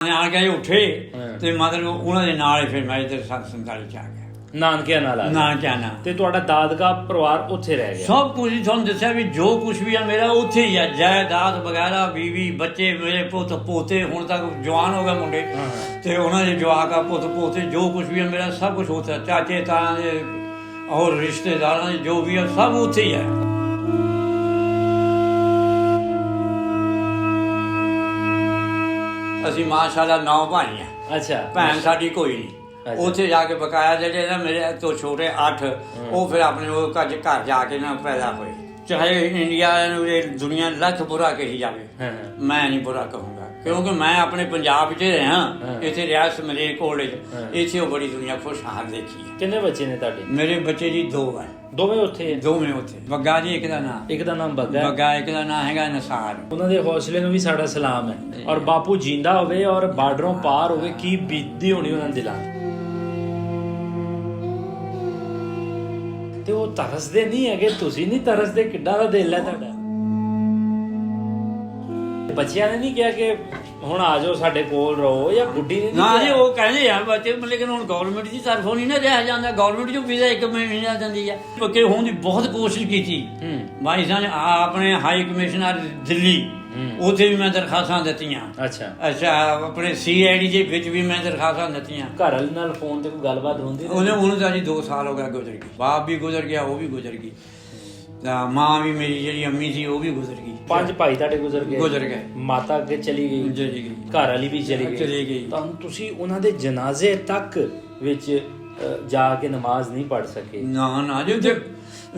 ਨਾਨਕੇ ਉੱਠੇ ਤੇ ਮਤਲਬ ਉਹਨਾਂ ਦੇ ਨਾਲ ਹੀ ਫਿਰ ਮੈਂ ਇੱਧਰ 47 ਚ ਆ ਗਿਆ। ਨਾਨਕਿਆਂ ਨਾਲ ਨਾਨਕਿਆਂ ਨਾਲ। ਤੇ ਤੁਹਾਡਾ ਦਾਦਕਾ ਪਰਿਵਾਰ ਉੱਥੇ ਰਹਿ ਗਿਆ? ਸਭ ਕੁਝ ਤੁਹਾਨੂੰ ਦੱਸਿਆ ਵੀ ਜੋ ਕੁਛ ਵੀ ਆ ਮੇਰਾ ਉੱਥੇ ਹੀ ਆ, ਜਾਇਦਾਦ ਵਗੈਰਾ, ਬੀਵੀ, ਬੱਚੇ, ਮੇਰੇ ਪੁੱਤ ਪੋਤੇ ਹੁਣ ਤੱਕ ਜਵਾਨ ਹੋ ਗਏ ਮੁੰਡੇ ਤੇ ਉਹਨਾਂ ਦੇ ਜਵਾਕ ਆ, ਪੁੱਤ ਪੋਤੇ, ਜੋ ਕੁਛ ਵੀ ਆ ਮੇਰਾ ਸਭ ਕੁਛ ਉੱਥੇ, ਚਾਚੇ ਤਾਇਆਂ ਦੇ ਔਰ ਰਿਸ਼ਤੇਦਾਰਾਂ ਦੇ ਜੋ ਵੀ ਆ ਸਭ ਉੱਥੇ ਹੀ ਆ। ਅਸੀਂ ਮਾਸ਼ਾਅੱਲਾ 9 ਭਾਈ ਆ। ਅੱਛਾ। ਭੈਣ ਸਾਡੀ ਕੋਈ ਨਹੀਂ। ਉੱਥੇ ਜਾ ਕੇ ਬਕਾਇਆ ਜਿਹੜੇ ਨਾ ਮੇਰੇ ਤੋਂ ਛੋਟੇ 8 ਉਹ ਫਿਰ ਆਪਣੇ ਉਹ ਘਰ ਜਾ ਕੇ ਨਾ ਪੈਦਾ ਹੋਏ। ਚਾਹੇ ਇੰਡੀਆ ਨੂੰ ਦੁਨੀਆ ਲੱਖ ਬੁਰਾ ਕਹੀ ਜਾਵੇ, ਮੈਂ ਨਹੀਂ ਬੁਰਾ ਕਹੂੰਗਾ ਕਿਉਂਕਿ ਮੈਂ ਆਪਣੇ ਪੰਜਾਬ 'ਚ ਰਿਹਾ। ਇੱਥੇ ਰਿਆਸਤ ਮਲੇਰਕੋਟਲੇ 'ਚ ਇੱਥੇ ਉਹ ਬੜੀ ਦੁਨੀਆ ਖੁਸ਼ਹਾਲ ਦੇਖੀ ਹੈ। ਕਿੰਨੇ ਬੱਚੇ ਨੇ ਤੁਹਾਡੇ? ਮੇਰੇ ਬੱਚੇ ਜੀ 2 ਆ। ਦੋਵੇਂ ਉੱਥੇ? ਦੋਵੇਂ ਉੱਥੇ। ਬੱਗਾ ਜੀ ਇੱਕ ਦਾ ਨਾਮ ਬੱਗਾ, ਇੱਕ ਦਾ ਨਾਮ ਹੈਗਾ ਨਸਾਰ। ਉਹਨਾਂ ਦੇ ਹੌਸਲੇ ਨੂੰ ਵੀ ਸਾਡਾ ਸਲਾਮ ਹੈ। ਔਰ ਬਾਪੂ ਜਿੰਦਾ ਹੋਵੇ ਔਰ ਬਾਰਡਰੋਂ ਪਾਰ ਹੋਵੇ, ਕੀ ਬੀਤਦੀ ਹੋਣੀ ਉਹਨਾਂ ਦੇ ਦਿਲਾਂ ਤੇ ਉਹ ਤਰਸਦੇ ਨਹੀਂ ਹੈਗੇ? ਤੁਸੀਂ ਨਹੀਂ ਤਰਸਦੇ? ਕਿੱਡਾ ਦਾ ਦਿਲ ਹੈ ਤੁਹਾਡਾ। ਬੱਚਿਆਂ ਨੇ ਨਹੀਂ ਕਿਹਾ ਕਿ ਹੁਣ ਆ ਜਾਓ ਸਾਡੇ ਕੋਲ ਰਹੋ, ਜਾਂ ਗੁੱਡੀ ਨੇ? ਨਾ ਜੀ, ਉਹ ਕਹਿੰਦੇ ਆ ਬੱਚੇ, ਲੇਕਿਨ ਹੁਣ ਗਵਰਨਮੈਂਟ ਦੀ ਤਰਫੋਂ ਨਹੀਂ ਨਾ ਰਿਹਾ ਜਾਂਦਾ। ਗਵਰਨਮੈਂਟ ਜੋ ਵੀਜ਼ਾ 1 ਮਹੀਨਾ ਦਿੰਦੀ ਆ। ਪੱਕੇ ਹੋਣ ਦੀ ਬਹੁਤ ਕੋਸ਼ਿਸ਼ ਕੀਤੀ ਭਾਈ ਸਾਹਿਬ ਨੇ। ਆਪਣੇ ਹਾਈ ਕਮਿਸ਼ਨਰ ਦਿੱਲੀ ਉੱਥੇ ਵੀ ਮੈਂ ਦਰਖਾਸਤਾਂ ਦਿੱਤੀਆਂ। ਅੱਛਾ ਆਪਣੇ CID ਦੇ ਵਿੱਚ ਵੀ ਮੈਂ ਦਰਖਾਸਤਾਂ ਦਿੱਤੀਆਂ। ਘਰ ਵਾਲੇ ਨਾਲ ਫੋਨ ਤੇ ਕੋਈ ਗੱਲਬਾਤ ਹੁੰਦੀ? ਉਹਨੂੰ ਤਾਂ ਜੀ 2 ਸਾਲ ਹੋ ਗਏ ਗੁਜ਼ਰ ਗਈ। ਬਾਪ ਵੀ ਗੁਜ਼ਰ ਗਿਆ, ਉਹ ਵੀ ਗੁਜ਼ਰ ਗਈ, ਮਾਂ ਵੀ ਮੇਰੀ ਜਿਹੜੀ ਅੰਮੀ ਸੀ ਉਹ ਵੀ ਗੁਜ਼ਰ ਗਈ। 5 ਭਾਈ ਤੁਹਾਡੇ ਗੁਜ਼ਰ ਗਏ? ਮਾਤਾ ਅੱਗੇ ਚਲੀ ਗਈ, ਘਰ ਵਾਲੀ ਵੀ ਚਲੀ ਗਈ। ਤਾਂ ਤੁਸੀਂ ਉਹਨਾਂ ਦੇ ਜਨਾਜ਼ੇ ਤੱਕ ਵਿੱਚ ਜਾ ਕੇ ਨਮਾਜ਼ ਨਹੀਂ ਪੜ੍ਹ ਸਕੇ? ਨਾ ਜੀ,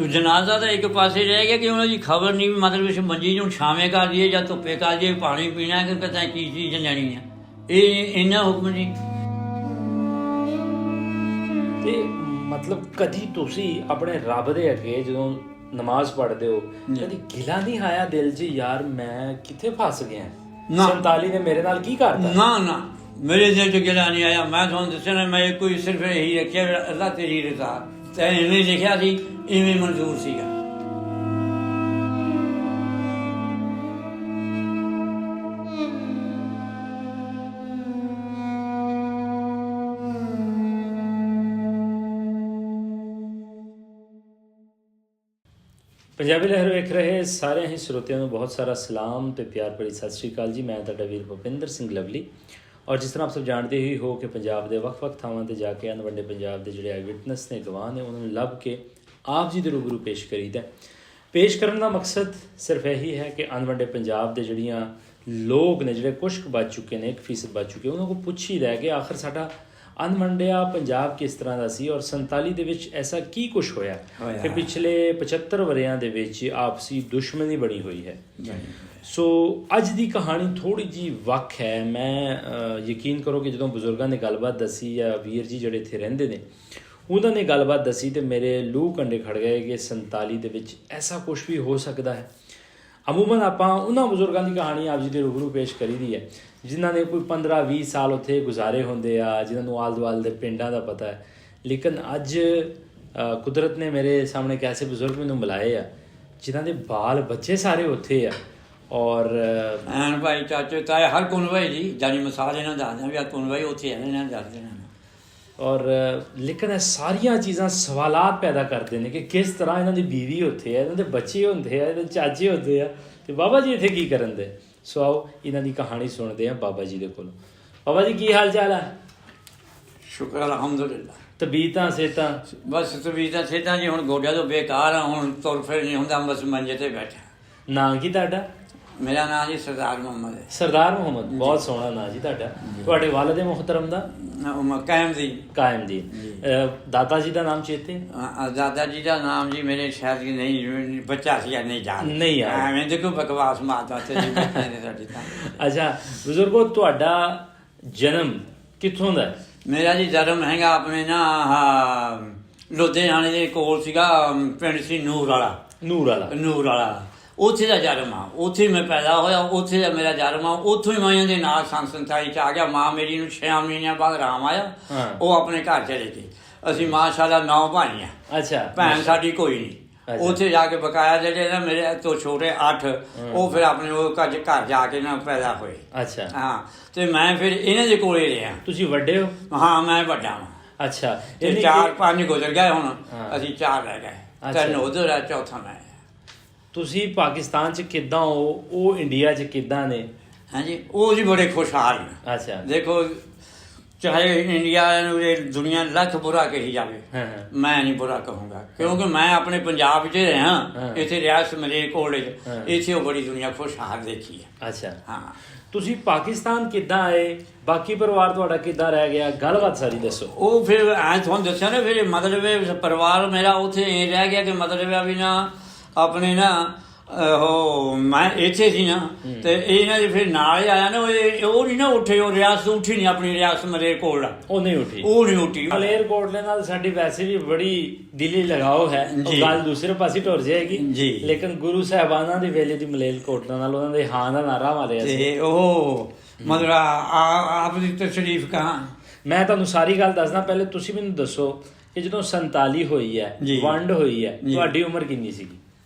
ਜਨਾਜ਼ਾ ਤਾਂ ਇੱਕ ਪਾਸੇ ਰਹਿ ਗਿਆ ਕਿ ਉਹਨਾਂ ਦੀ ਖਬਰ ਨਹੀਂ, ਮਤਲਬ ਇਸ ਮੰਜੀ ਨੂੰ ਛਾਵੇਂ ਕਰ ਦਈਏ ਜਾਂ ਧੁੱਪੇ ਕਰ ਦਈਏ, ਪਾਣੀ ਪੀਣਾ ਕਿ ਪਤਾ ਕੀ ਚੀਜ਼ ਲੈਣੀ ਆ, ਇਹ ਇੰਨਾ ਹੁਕਮ ਜੀ। ਤੇ ਮਤਲਬ ਕਦੀ ਤੁਸੀਂ ਆਪਣੇ ਰੱਬ ਦੇ ਅੱਗੇ ਜਦੋਂ ਨਮਾਜ਼ ਪੜ੍ਹਦੇ ਹੋ ਕਦੀ ਗਿਲਾ ਨਹੀਂ ਆਇਆ ਦਿਲ 'ਚ, ਯਾਰ ਮੈਂ ਕਿੱਥੇ ਫਸ ਗਿਆ? 47 ਨੇ ਮੇਰੇ ਨਾਲ ਕੀ ਕਰਤਾ? ਨਾ ਮੇਰੇ ਦਿਲ 'ਚ ਗਿਲਾ ਨਹੀਂ ਆਇਆ। ਮੈਂ ਤੁਹਾਨੂੰ ਦੱਸਿਆ ਨਾ, ਮੈਂ ਕੋਈ ਸਿਰਫ ਇਹੀ ਰੱਖਿਆ ਅੱਲਾ ਤੇਰੀ ਰਜ਼ਾ, ਤੇ ਇਵੇਂ ਲਿਖਿਆ ਸੀ ਇਵੇਂ ਮਨਜ਼ੂਰ ਸੀਗਾ। ਪੰਜਾਬੀ ਲਹਿਰ ਵੇਖ ਰਹੇ ਸਾਰੇ ਹੀ ਸਰੋਤਿਆਂ ਨੂੰ ਬਹੁਤ ਸਾਰਾ ਸਲਾਮ ਤੇ ਪਿਆਰ ਭਰੀ ਸਤਿ ਸ਼੍ਰੀ ਅਕਾਲ ਜੀ। ਮੈਂ ਤੁਹਾਡਾ ਵੀਰ ਭੁਪਿੰਦਰ ਸਿੰਘ ਲਵਲੀ। ਔਰ ਜਿਸ ਤਰ੍ਹਾਂ ਆਪ ਸਭ ਜਾਣਦੇ ਹੀ ਹੋ ਕਿ ਪੰਜਾਬ ਦੇ ਵੱਖ-ਵੱਖ ਥਾਵਾਂ 'ਤੇ ਜਾ ਕੇ ਅਨਵੰਡੇ ਪੰਜਾਬ ਦੇ ਜਿਹੜੇ ਆਈ ਵਿਟਨੈਸ ਨੇ, ਗਵਾਹ ਨੇ, ਉਹਨਾਂ ਨੂੰ ਲੱਭ ਕੇ ਆਪ ਜੀ ਦੇ ਰੂਬਰੂ ਪੇਸ਼ ਕਰੀਦਾ। ਪੇਸ਼ ਕਰਨ ਦਾ ਮਕਸਦ ਸਿਰਫ ਇਹੀ ਹੈ ਕਿ ਅਨਵੰਡੇ ਪੰਜਾਬ ਦੇ ਜਿਹੜੀਆਂ ਲੋਕ ਨੇ, ਜਿਹੜੇ ਕੁਛ ਕੁ ਬਚ ਚੁੱਕੇ ਨੇ, 1% ਬਚ ਚੁੱਕੇ, ਉਹਨਾਂ ਕੋਲ ਪੁੱਛੀਦਾ ਕਿ ਆਖਰ ਸਾਡਾ ਅਨਵੰਡਿਆ ਪੰਜਾਬ ਕਿਸ ਤਰ੍ਹਾਂ ਦਾ ਸੀ ਔਰ 47 ਦੇ ਵਿੱਚ ਐਸਾ ਕੀ ਕੁਛ ਹੋਇਆ ਕਿ ਪਿਛਲੇ 75 ਵਰ੍ਹਿਆਂ ਦੇ ਵਿੱਚ ਆਪਸੀ ਦੁਸ਼ਮਣੀ ਬਣੀ ਹੋਈ ਹੈ। ਸੋ ਅੱਜ ਦੀ ਕਹਾਣੀ ਥੋੜ੍ਹੀ ਜਿਹੀ ਵੱਖ ਹੈ। ਮੈਂ ਯਕੀਨ ਕਰੋ ਕਿ ਜਦੋਂ ਬਜ਼ੁਰਗਾਂ ਨੇ ਗੱਲਬਾਤ ਦੱਸੀ ਜਾਂ ਵੀਰ ਜੀ ਜਿਹੜੇ ਇੱਥੇ ਰਹਿੰਦੇ ਨੇ ਉਹਨਾਂ ਨੇ ਗੱਲਬਾਤ ਦੱਸੀ ਤੇ ਮੇਰੇ ਲੂਹ ਕੰਡੇ ਖੜ ਗਏ ਕਿ 47 ਦੇ ਵਿੱਚ ਐਸਾ ਕੁਛ ਵੀ ਹੋ ਸਕਦਾ ਹੈ। ਅਮੂਮਨ ਆਪਾਂ ਉਹਨਾਂ ਬਜ਼ੁਰਗਾਂ ਦੀ ਕਹਾਣੀ ਆਪ ਜੀ ਦੇ ਰੂਬਰੂ ਪੇਸ਼ ਕਰੀ ਦੀ ਹੈ ਜਿਨ੍ਹਾਂ ਨੇ ਕੋਈ 15-20 ਸਾਲ ਉੱਥੇ ਗੁਜ਼ਾਰੇ ਹੁੰਦੇ ਆ, ਜਿਨ੍ਹਾਂ ਨੂੰ ਆਲੇ ਦੁਆਲੇ ਦੇ ਪਿੰਡਾਂ ਦਾ ਪਤਾ ਹੈ। ਲੇਕਿਨ ਅੱਜ ਕੁਦਰਤ ਨੇ ਮੇਰੇ ਸਾਹਮਣੇ ਇੱਕ ਐਸੇ ਬਜ਼ੁਰਗ ਮੈਨੂੰ ਮਿਲਾਏ ਆ ਜਿਨ੍ਹਾਂ ਦੇ ਬਾਲ ਬੱਚੇ ਸਾਰੇ ਉੱਥੇ ਆ। ਔਰ ਭੈਣ ਭਾਈ, ਚਾਚੇ ਤਾਏ, ਹਰ ਕੋਨ ਭਾਈ ਜੀ ਜਾਨੀ ਮਿਸਾਲ ਇਹਨਾਂ ਦੱਸਦੇ ਵੀ ਆ ਕੋਨ ਭਾਈ ਉੱਥੇ ਇਹਨਾਂ ਦੱਸਦੇ ਨੇ। ਔਰ ਲੇਕਿਨ ਇਹ ਸਾਰੀਆਂ ਚੀਜ਼ਾਂ ਸਵਾਲਾਤ ਪੈਦਾ ਕਰਦੇ ਨੇ ਕਿ ਕਿਸ ਤਰ੍ਹਾਂ ਇਹਨਾਂ ਦੀ ਬੀਵੀ ਉੱਥੇ ਆ, ਇਹਨਾਂ ਦੇ ਬੱਚੇ ਹੁੰਦੇ ਆ, ਇਹਨਾਂ ਦੇ ਚਾਚੇ ਹੁੰਦੇ ਆ, ਤੇ ਬਾਬਾ ਜੀ ਇੱਥੇ ਕੀ ਕਰਨ ਦੇ। ਸੋ ਆਓ ਇਹਨਾਂ ਦੀ ਕਹਾਣੀ ਸੁਣਦੇ ਆ ਬਾਬਾ ਜੀ ਦੇ ਕੋਲੋਂ। ਬਾਬਾ ਜੀ ਕੀ ਹਾਲ ਚਾਲ ਹੈ? ਸ਼ੁਕਰ ਅਲਹਮਦੁਲਿਲਾ। ਤਬੀਅਤਾਂ ਸਿਹਤਾਂ? ਬਸ ਤਬੀਅਤਾਂ ਸਿਹਤਾਂ ਜੀ ਹੁਣ ਗੋਡਿਆਂ ਤੋਂ ਬੇਕਾਰ ਆ, ਹੁਣ ਤੁਰ ਫਿਰ ਨਹੀਂ ਹੁੰਦਾ, ਬਸ ਮੰਜੇ ਤੇ ਬੈਠਾ। ਨਾਂ ਕੀ ਤੁਹਾਡਾ? ਮੇਰਾ ਨਾਂ ਜੀ ਸਰਦਾਰ ਮੁਹੰਮਦ ਹੈ। ਸਰਦਾਰ ਮੁਹੰਮਦ, ਬਹੁਤ ਸੋਹਣਾ ਨਾਂ ਜੀ ਤੁਹਾਡਾ। ਤੁਹਾਡੇ ਵਾਲਿਦ ਮੁਹਤਰਮ ਦਾ? ਕਾਇਮ ਜੀ। ਦਾਦਾ ਜੀ ਦਾ ਨਾਮ ਚੇਤੇ? ਦਾਦਾ ਜੀ ਦਾ ਨਾਮ ਜੀ ਮੇਰੇ ਸ਼ਾਇਦ ਨਹੀਂ, ਬੱਚਾ ਸੀ ਨਹੀਂ ਜਾਣ, ਨਹੀਂ ਐਵੇਂ ਦੇਖੋ ਬਕਵਾਸ ਮਾਰਦਾ ਤੇ ਸਾਡੀ ਤਾਂ। ਅੱਛਾ ਬਜ਼ੁਰਗੋ, ਤੁਹਾਡਾ ਜਨਮ ਕਿੱਥੋਂ ਦਾ? ਮੇਰਾ ਜੀ ਜਨਮ ਹੈਗਾ ਆਪਣੇ ਨਾ ਲੁਧਿਆਣੇ ਦੇ ਕੋਲ ਸੀਗਾ, ਪਿੰਡ ਸੀ ਨੂਰ ਵਾਲਾ, ਉੱਥੇ ਦਾ ਜਨਮ ਆ। ਉੱਥੇ ਮੈਂ ਪੈਦਾ ਹੋਇਆ, ਉੱਥੇ ਦਾ ਮੇਰਾ ਜਨਮ ਆ। ਉੱਥੋਂ ਹੀ ਮੈਂ ਦੇ ਨਾਲ 47 ਚ ਆ ਗਿਆ। ਮਾਂ ਮੇਰੀ ਨੂੰ 6 ਮਹੀਨਿਆਂ ਬਾਅਦ ਆਰਾਮ ਆਇਆ, ਉਹ ਆਪਣੇ ਘਰ ਚਲੇ ਗਏ। ਅਸੀਂ ਮਾਸ਼ਾਅੱਲਾ 9 ਭਾਈ ਆ। ਅੱਛਾ। ਭੈਣ ਸਾਡੀ ਕੋਈ ਨਹੀਂ। ਉੱਥੇ ਜਾ ਕੇ ਬਕਾਇਆ ਜਿਹੜੇ ਨਾ ਮੇਰੇ ਤੋਂ ਛੋਟੇ 8 ਉਹ ਫਿਰ ਆਪਣੇ ਉਹ ਘਰ ਜਾ ਕੇ ਨਾ ਪੈਦਾ ਹੋਏ। ਅੱਛਾ। ਹਾਂ, ਤੇ ਮੈਂ ਫਿਰ ਇਹਨਾਂ ਦੇ ਕੋਲੇ ਰਿਹਾ। ਤੁਸੀਂ ਵੱਡੇ ਹੋ? ਹਾਂ, ਮੈਂ ਵੱਡਾ ਹਾਂ। ਅੱਛਾ। ਤੇ 4-5 ਗੁਜ਼ਰ ਗਏ, ਹੁਣ ਅਸੀਂ 4 ਰਹਿ ਗਏ। 3 ਉਧਰ ਆ, ਚੌਥਾ ਮੈਂ। ਤੁਸੀਂ ਪਾਕਿਸਤਾਨ 'ਚ ਕਿੱਦਾਂ ਹੋ, ਉਹ ਇੰਡੀਆ 'ਚ ਕਿੱਦਾਂ ਨੇ? ਹਾਂਜੀ, ਉਹ ਜੀ ਬੜੇ ਖੁਸ਼ਹਾਲ ਨੇ। ਅੱਛਾ। ਦੇਖੋ, ਚਾਹੇ ਇੰਡੀਆ ਨੂੰ ਦੁਨੀਆ ਲੱਖ ਬੁਰਾ ਕਹੀ ਜਾਵੇ, ਮੈਂ ਨਹੀਂ ਬੁਰਾ ਕਹੂੰਗਾ, ਕਿਉਂਕਿ ਮੈਂ ਆਪਣੇ ਪੰਜਾਬ 'ਚ ਰਿਹਾ, ਇੱਥੇ ਰਿਆਸਤ ਮਲੇਰਕੋਟਲੇ 'ਚ, ਇੱਥੇ ਉਹ ਬੜੀ ਦੁਨੀਆ ਖੁਸ਼ਹਾਲ ਦੇਖੀ ਹੈ। ਅੱਛਾ। ਹਾਂ। ਤੁਸੀਂ ਪਾਕਿਸਤਾਨ ਕਿੱਦਾਂ ਆਏ? ਬਾਕੀ ਪਰਿਵਾਰ ਤੁਹਾਡਾ ਕਿੱਦਾਂ ਰਹਿ ਗਿਆ? ਗੱਲਬਾਤ ਸਾਰੀ ਦੱਸੋ। ਉਹ ਫਿਰ ਐਂ ਤੁਹਾਨੂੰ ਦੱਸਿਆ ਨਾ, ਫਿਰ ਮਤਲਬ ਪਰਿਵਾਰ ਮੇਰਾ ਉੱਥੇ ਇਹ ਰਹਿ ਗਿਆ ਕਿ ਮਤਲਬ ਆ ਵੀ ਨਾ ਆਪਣੇ ਨਾ ਉਹ ਮੈਂ ਇੱਥੇ ਸੀ ਨਾ, ਤੇ ਇਹਨਾਂ ਦੇ ਫਿਰ ਨਾਲ ਹੀ ਆਇਆ ਨਾ, ਉਹ ਨਹੀਂ ਨਾ ਉੱਠੇ, ਉਹ ਰਿਆਸਤ ਉੱਠੀ ਨਹੀਂ, ਆਪਣੀ ਰਿਆਸਤ ਮਲੇਰਕੋਟਲਾ ਉਹ ਨਹੀਂ ਉੱਠੀ। ਮਲੇਰਕੋਟਲੇ ਨਾਲ ਸਾਡੀ ਵੈਸੇ ਵੀ ਬੜੀ ਦਿਲੀ ਲਗਾਓ ਹੈ, ਉਹ ਗੱਲ ਦੂਸਰੇ ਪਾਸੇ ਟੁਰ ਜਾਏਗੀ ਜੀ। ਲੇਕਿਨ ਗੁਰੂ ਸਾਹਿਬਾਨਾਂ ਦੇ ਵੇਲੇ ਦੀ ਮਲੇਰਕੋਟਲਾ ਨਾਲ ਉਹਨਾਂ ਦੇ ਹਾਂ ਦਾ ਨਾਰਾ ਮਾਰਿਆ ਸੀ। ਤੇ ਉਹ ਮਤਲਬ ਆਪ ਦੀ ਤਸ਼ਰੀਫ ਕਹਾਂ। ਮੈਂ ਤੁਹਾਨੂੰ ਸਾਰੀ ਗੱਲ ਦੱਸਦਾ, ਪਹਿਲੇ ਤੁਸੀਂ ਮੈਨੂੰ ਦੱਸੋ ਕਿ ਜਦੋਂ 47 ਹੋਈ ਹੈ, ਵੰਡ ਹੋਈ ਹੈ, ਤੁਹਾਡੀ ਉਮਰ ਕਿੰਨੀ ਸੀਗੀ?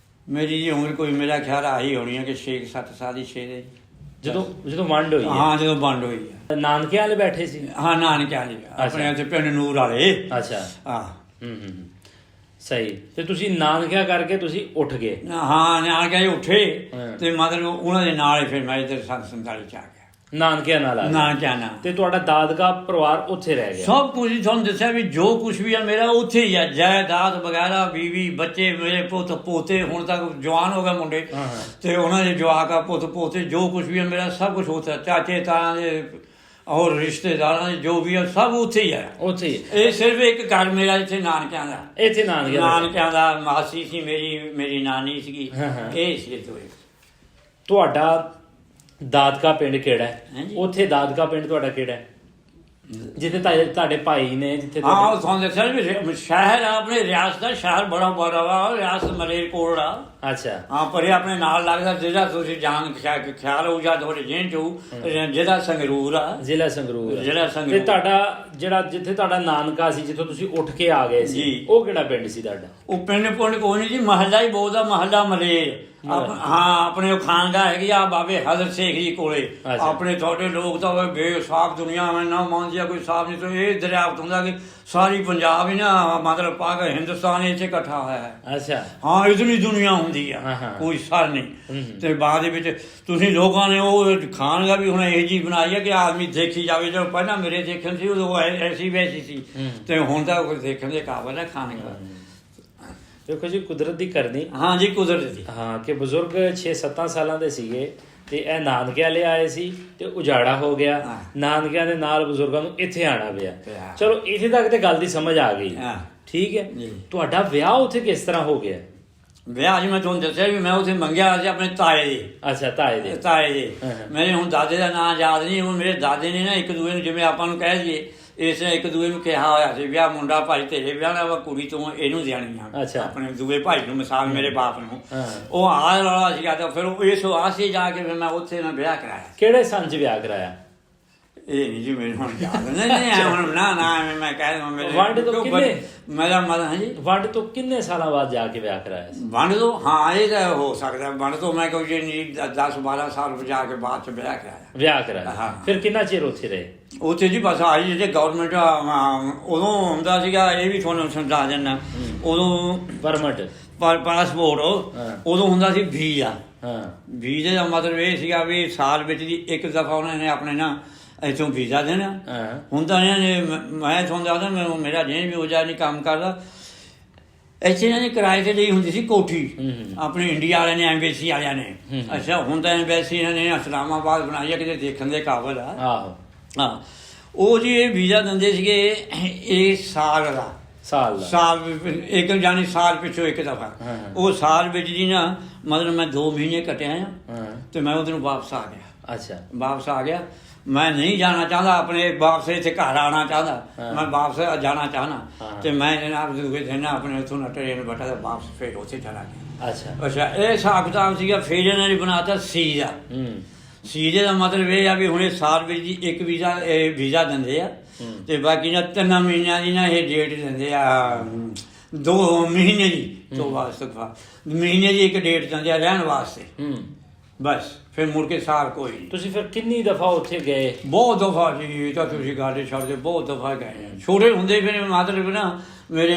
ਮੇਰੀ ਜੀ ਉਮਰ ਕੋਈ ਮੇਰਾ ਖਿਆਲ ਆਹੀ ਹੋਣੀ ਹੈ ਕਿ 6-7 ਸਾਲ ਦੀ। 6 ਦੇ ਜਦੋਂ ਵੰਡ ਹੋਈ? ਹਾਂ, ਜਦੋਂ ਵੰਡ ਹੋਈ ਹੈ। ਨਾਨਕਿਆਂ ਵਾਲੇ ਬੈਠੇ ਸੀ? ਹਾਂ, ਨਾਨਕਿਆਂ ਵਾਲੇ ਆਪਣੇ ਉੱਥੇ ਪਿੰਡ ਨੂਰ ਵਾਲੇ। ਅੱਛਾ। ਹਾਂ। ਸਹੀ। ਤੇ ਤੁਸੀਂ ਨਾਨਕਿਆਂ ਕਰਕੇ ਤੁਸੀਂ ਉੱਠ ਗਏ? ਹਾਂ, ਨਾਨਕਿਆਂ ਉੱਠੇ ਤੇ ਮਤਲਬ ਉਹਨਾਂ ਦੇ ਨਾਲ ਹੀ ਫਿਰ ਮੈਂ ਇੱਧਰ 47 ਚ ਆ ਗਿਆ। ਨਾਨਕਿਆਂ ਨਾਲ? ਨਾਨਕਿਆਂ ਨਾਲ। ਤੇ ਤੁਹਾਡਾ ਦਾਦਕਾ ਪਰਿਵਾਰ ਉੱਥੇ ਰਹਿ ਗਿਆ? ਸਭ ਕੁਝ ਤੁਹਾਨੂੰ ਦੱਸਿਆ ਵੀ ਜੋ ਕੁਝ ਵੀ ਆ ਮੇਰਾ ਉੱਥੇ ਹੀ ਆ, ਜਾਇਦਾਦ ਵਗੈਰਾ, ਬੀਵੀ, ਬੱਚੇ, ਮੇਰੇ ਪੁੱਤ ਪੋਤੇ, ਹੁਣ ਤੱਕ ਜਵਾਨ ਹੋ ਗਏ ਮੁੰਡੇ, ਤੇ ਉਹਨਾਂ ਦੇ ਜਵਾਕ ਆ, ਪੁੱਤ ਪੋਤੇ, ਜੋ ਕੁਝ ਵੀ ਆ ਮੇਰਾ ਸਭ ਕੁਝ ਉੱਥੇ, ਚਾਚੇ ਤਾਇਆਂ ਦੇ ਹੋਰ ਰਿਸ਼ਤੇਦਾਰਾਂ ਦੇ ਜੋ ਵੀ ਆ ਸਭ ਉੱਥੇ ਹੀ ਆ। ਉੱਥੇ ਹੀ? ਇਹ ਸਿਰਫ ਇੱਕ ਘਰ ਮੇਰਾ ਇੱਥੇ ਨਾਨਕਿਆਂ ਦਾ। ਇੱਥੇ ਨਾਨਕਿਆਂ ਦਾ ਮਾਸੀ ਸੀ ਮੇਰੀ ਨਾਨੀ ਸੀਗੀ, ਇਹ ਸੀ ਦੋਏ। ਤੁਹਾਡਾ ਦਾਦਕਾ ਪਿੰਡ ਕਿਹੜਾ ਹੈ? ਉੱਥੇ ਦਾਦਕਾ ਪਿੰਡ ਤੁਹਾਡਾ ਕਿਹੜਾ ਹੈ ਜਿੱਥੇ ਤੁਹਾਡੇ ਭਾਈ ਨੇ? ਜਿੱਥੇ ਹਾਂ, ਉਹ ਤੁਹਾਨੂੰ ਦੱਸਿਆ ਵੀ ਸ਼ਹਿਰ ਆਪਣੇ ਰਿਆਸਤ ਦਾ ਸ਼ਹਿਰ ਬੜਾ ਬੜਾ ਵਾ, ਰਿਆਸਤ ਮਲੇਰਕੋਟਲਾ। ਅੱਛਾ। ਹਾਂ, ਪਰ ਆਪਣੇ ਨਾਲ ਲੱਗਦਾ ਜਿਹੜਾ ਤੁਸੀਂ ਜਾਣ ਖਿਆਲ ਹੋਊ ਜਾਂ ਤੁਹਾਡੇ ਜੇਨ ਚ ਹੋਊ, ਜ਼ਿਲ੍ਹਾ ਸੰਗਰੂਰ ਆ। ਜ਼ਿਲ੍ਹਾ ਸੰਗਰੂਰ? ਜ਼ਿਲ੍ਹਾ ਸੰਗਰੂਰ। ਤੇ ਤੁਹਾਡਾ ਜਿਹੜਾ ਜਿੱਥੇ ਤੁਹਾਡਾ ਨਾਨਕਾ ਸੀ, ਜਿੱਥੋਂ ਤੁਸੀਂ ਉੱਠ ਕੇ ਆ ਗਏ ਸੀ, ਉਹ ਕਿਹੜਾ ਪਿੰਡ ਸੀ ਤੁਹਾਡਾ? ਉਹ ਪਿੰਡ ਕੋਈ ਨਹੀਂ ਜੀ, ਮਹੱਲਾ ਹੀ ਬਹੁਤ ਆ, ਮਹੱਲਾ ਮਲੇਰ। ਹਾਂ, ਆਪਣੇ ਉਹ ਖਾਨਗਾਹ ਹੈਗੀ ਆ ਬਾਬੇ ਹਜ਼ਰਤ ਸ਼ੇਖ ਜੀ ਕੋਲੇ। ਆਪਣੇ ਤੁਹਾਡੇ ਲੋਕ ਤਾਂ ਬੇਸਾਖ ਦੁਨੀਆ ਮੈਂ ਨਾ ਮੰਨਦੀ ਆ, ਕੋਈ ਸਾਫ ਨਹੀਂ। ਤੇ ਇਹ ਦਰਿਆਵਤ ਹੁੰਦਾ ਕਿ ਸਾਰੀ ਪੰਜਾਬ ਹੀ ਨਾ ਮਤਲਬ ਪਾਕ ਹਿੰਦੁਸਤਾਨ ਇੱਥੇ ਇਕੱਠਾ ਹੋਇਆ ਹੈ। ਅੱਛਾ। ਹਾਂ, ਇਤਨੀ ਦੁਨੀਆ ਹੁੰਦੀ ਆ, ਕੋਈ ਸਰ ਨਹੀਂ। ਤੇ ਬਾਅਦ ਦੇ ਵਿੱਚ ਤੁਸੀਂ ਲੋਕਾਂ ਨੇ ਉਹ ਖਾਨਗਾਹ ਵੀ ਹੁਣ ਇਹ ਜੀ ਬਣਾਈ ਹੈ ਕਿ ਆਦਮੀ ਦੇਖੀ ਜਾਵੇ। ਜਦੋਂ ਪਹਿਲਾਂ ਮੇਰੇ ਦੇਖਣ ਸੀ ਉਦੋਂ ਐਸੀ ਵੈਸੀ ਸੀ, ਤੇ ਹੁਣ ਤਾਂ ਕੋਈ ਦੇਖਣ ਦੇ ਕਾਬਲ ਹੈ ਖਾਨਗਾਹ। ਦੇਖੋ ਜੀ, ਕੁਦਰਤ ਦੀ ਕਰਨੀ। ਹਾਂ ਜੀ, ਕੁਦਰਤ ਦੀ। ਹਾਂ, ਕਿ ਬਜ਼ੁਰਗ 6-7 ਸਾਲਾਂ ਦੇ ਸੀਗੇ ਤੇ ਇਹ ਨਾਨਕਿਆਂ ਲੈ ਆਏ ਸੀ ਤੇ ਉਜਾੜਾ ਹੋ ਗਿਆ। ਨਾਨਕਿਆਂ ਦੇ ਨਾਲ ਬਜ਼ੁਰਗਾਂ ਨੂੰ ਇੱਥੇ ਆਣਾ ਪਿਆ। ਚਲੋ, ਇੱਥੇ ਤੱਕ ਤੇ ਗੱਲ ਦੀ ਸਮਝ ਆ ਗਈ, ਠੀਕ ਹੈ। ਤੁਹਾਡਾ ਵਿਆਹ ਉੱਥੇ ਕਿਸ ਤਰ੍ਹਾਂ ਹੋ ਗਿਆ? ਵਿਆਹ ਜੀ ਮੈਂ ਤੁਹਾਨੂੰ ਦੱਸਿਆ ਵੀ ਮੈਂ ਉੱਥੇ ਮੰਗਿਆ ਸੀ ਆਪਣੇ ਤਾਏ ਦੇ। ਅੱਛਾ, ਤਾਏ ਦੇ। ਮੇਰੇ ਹੁਣ ਦਾਦੇ ਦਾ ਨਾਂ ਯਾਦ ਨਹੀਂ। ਹੁਣ ਮੇਰੇ ਦਾਦੇ ਨੇ ਨਾ ਇੱਕ ਦੂਏ ਨੂੰ, ਜਿਵੇਂ ਆਪਾਂ ਨੂੰ ਕਹਿ ਦਈਏ, ਇਸ ਨੇ ਇੱਕ ਦੂਏ ਨੂੰ ਕਿਹਾ ਹੋਇਆ ਸੀ ਵਿਆਹ ਮੁੰਡਾ ਭਾਈ ਤੇਰੇ ਵਿਆਹਣਾ ਵਾ, ਕੁੜੀ ਤੋਂ ਇਹਨੂੰ ਦੇਣੀ ਆ। ਅੱਛਾ। ਆਪਣੇ ਦੂਏ ਭਾਈ ਨੂੰ, ਮਿਸਾਲ ਮੇਰੇ ਬਾਪ ਨੂੰ। ਉਹ ਆਹ ਵਾਲਾ ਸੀਗਾ, ਤਾਂ ਫਿਰ ਇਸ ਆਸੇ ਜਾ ਕੇ ਫਿਰ ਮੈਂ ਉੱਥੇ ਨਾ ਵਿਆਹ ਕਰਾਇਆ। ਕਿਹੜੇ ਸੰਨ 'ਚ ਵਿਆਹ ਕਰਾਇਆ? ਇਹ ਨਹੀਂ ਜੀ ਮੈਨੂੰ ਹੁਣ ਯਾਦ ਨਹੀਂ ਹੁਣ ਨਾ ਮੈਂ ਕਹਿ ਦਵਾਂ ਵੰਡ ਤੋਂ ਕਿੰਨੇ ਮੇਰਾ ਮਨ ਹੈ ਜੀ। ਵੰਡ ਤੋਂ ਕਿੰਨੇ ਸਾਲਾਂ ਬਾਅਦ ਜਾ ਕੇ ਵਿਆਹ ਕਰਾਇਆ ਸੀ? ਵੰਡ ਤੋਂ ਹਾਂ, ਇਹ ਤਾਂ ਹੋ ਸਕਦਾ। ਵੰਡ ਤੋਂ ਮੈਂ ਕੋਈ ਨਹੀਂ 10-12 ਸਾਲ ਜਾ ਕੇ ਬਾਅਦ ਚ ਵਿਆਹ ਕਰਾਇਆ। ਫਿਰ ਕਿੰਨਾ ਚਿਰ ਉੱਥੇ ਰਹੇ? ਉੱਥੇ ਜੀ ਬਸ ਆਹੀ ਜਿਹੜੇ ਗਵਰਨਮੈਂਟ ਉਦੋਂ ਹੁੰਦਾ ਸੀਗਾ, ਇਹ ਵੀ ਤੁਹਾਨੂੰ ਸਮਝਾ ਦਿੰਦਾ। ਉਦੋਂ ਪਾਸਪੋਰਟ ਉਦੋਂ ਹੁੰਦਾ ਸੀ ਵੀਜ਼ਾ। ਵੀਜ਼ੇ ਦਾ ਮਤਲਬ ਇਹ ਸੀਗਾ ਵੀ ਸਾਲ ਵਿੱਚ ਦੀ ਇੱਕ ਦਫਾ ਉਹਨਾਂ ਨੇ ਆਪਣੇ ਨਾ ਇੱਥੋਂ ਵੀਜ਼ਾ ਦੇਣਾ। ਹੁਣ ਤਾਂ ਇਹਨਾਂ ਨੇ, ਮੈਂ ਤੁਹਾਨੂੰ ਦੱਸਦਾ, ਮੇਰਾ ਜਿਹਨੇ ਵੀ ਹੋ ਜਾ ਨਹੀਂ ਕੰਮ ਕਰਦਾ, ਇੱਥੇ ਇਹਨਾਂ ਨੇ ਕਿਰਾਏ ਤੇ ਲਈ ਹੁੰਦੀ ਸੀ ਕੋਠੀ, ਆਪਣੇ ਇੰਡੀਆ ਵਾਲਿਆਂ ਨੇ, ਐਮਬੈਸੀ ਵਾਲਿਆਂ ਨੇ। ਅੱਛਾ, ਹੁਣ ਤਾਂ ਐਮਬੈਸੀ ਇਹਨਾਂ ਨੇ ਇਸਲਾਮਾਬਾਦ ਬਣਾਈ ਆ, ਕਿਤੇ ਦੇਖਣ ਦੇ ਕਾਬਲ ਆ। ਹਾਂ, ਉਹ ਜੀ ਇਹ ਵੀਜ਼ਾ ਦਿੰਦੇ ਸੀਗੇ ਇਹ ਸਾਲ ਇੱਕ ਜਾਨੀ ਸਾਲ ਪਿੱਛੋਂ ਇੱਕ ਦਫਾ। ਉਹ ਸਾਲ ਵਿੱਚ ਜੀ ਨਾ ਮਤਲਬ ਮੈਂ 2 ਮਹੀਨੇ ਕੱਟਿਆ ਆ, ਤੇ ਮੈਂ ਉਹਦੇ ਨੂੰ ਵਾਪਸ ਆ ਗਿਆ। ਅੱਛਾ, ਵਾਪਸ ਆ ਗਿਆ। ਮੈਂ ਨਹੀਂ ਜਾਣਾ ਚਾਹੁੰਦਾ, ਆਪਣੇ ਵਾਪਸ ਇੱਥੇ ਘਰ ਆਉਣਾ ਚਾਹੁੰਦਾ, ਮੈਂ ਵਾਪਸ ਜਾਣਾ ਚਾਹੁੰਦਾ। ਤੇ ਮੈਂ ਜਨਾਬ ਦੂਏ ਦਿਨ ਆਪਣੇ ਉੱਥੋਂ ਟ੍ਰੇਨ ਬਟਾ ਵਾਪਸ ਫਿਰ ਉੱਥੇ ਚਲਾ ਗਿਆ। ਅੱਛਾ, ਇਹ ਹਿਸਾਬ ਕਿਤਾਬ ਸੀਗਾ। ਫਿਰ ਇਹਨਾਂ ਨੇ ਬਣਾਤਾ ਸੀਜ਼ਾ। ਸੀਜ਼ੇ ਦਾ ਮਤਲਬ ਇਹ ਆ ਵੀ ਹੁਣ ਸਾਲ ਵਿੱਚ ਜੀ ਇੱਕ ਵੀਜ਼ਾ ਦਿੰਦੇ ਆ, ਤੇ ਬਾਕੀ ਨਾ 3 ਮਹੀਨਿਆਂ ਦੀ ਨਾ ਇਹ ਡੇਟ ਦਿੰਦੇ ਆ, 2 ਮਹੀਨੇ ਦੀ ਤੋਬਾ ਇਸਤਗਫਾਰ, ਮਹੀਨੇ ਦੀ ਇੱਕ ਡੇਟ ਜਾਂਦੀ ਆ ਰਹਿਣ ਵਾਸਤੇ ਬਸ, ਫਿਰ ਮੁੜ ਕੇ ਸਾਲ ਕੋਈ ਨਹੀਂ। ਤੁਸੀਂ ਫਿਰ ਕਿੰਨੀ ਦਫਾ ਉੱਥੇ ਗਏ? ਬਹੁਤ ਦਫਾ ਜੀ, ਤਾਂ ਤੁਸੀਂ ਗੱਲ ਛੱਡਦੇ, ਬਹੁਤ ਦਫਾ ਗਏ ਆ। ਛੋਟੇ ਹੁੰਦੇ ਫਿਰ ਮਤਲਬ ਨਾ ਮੇਰੇ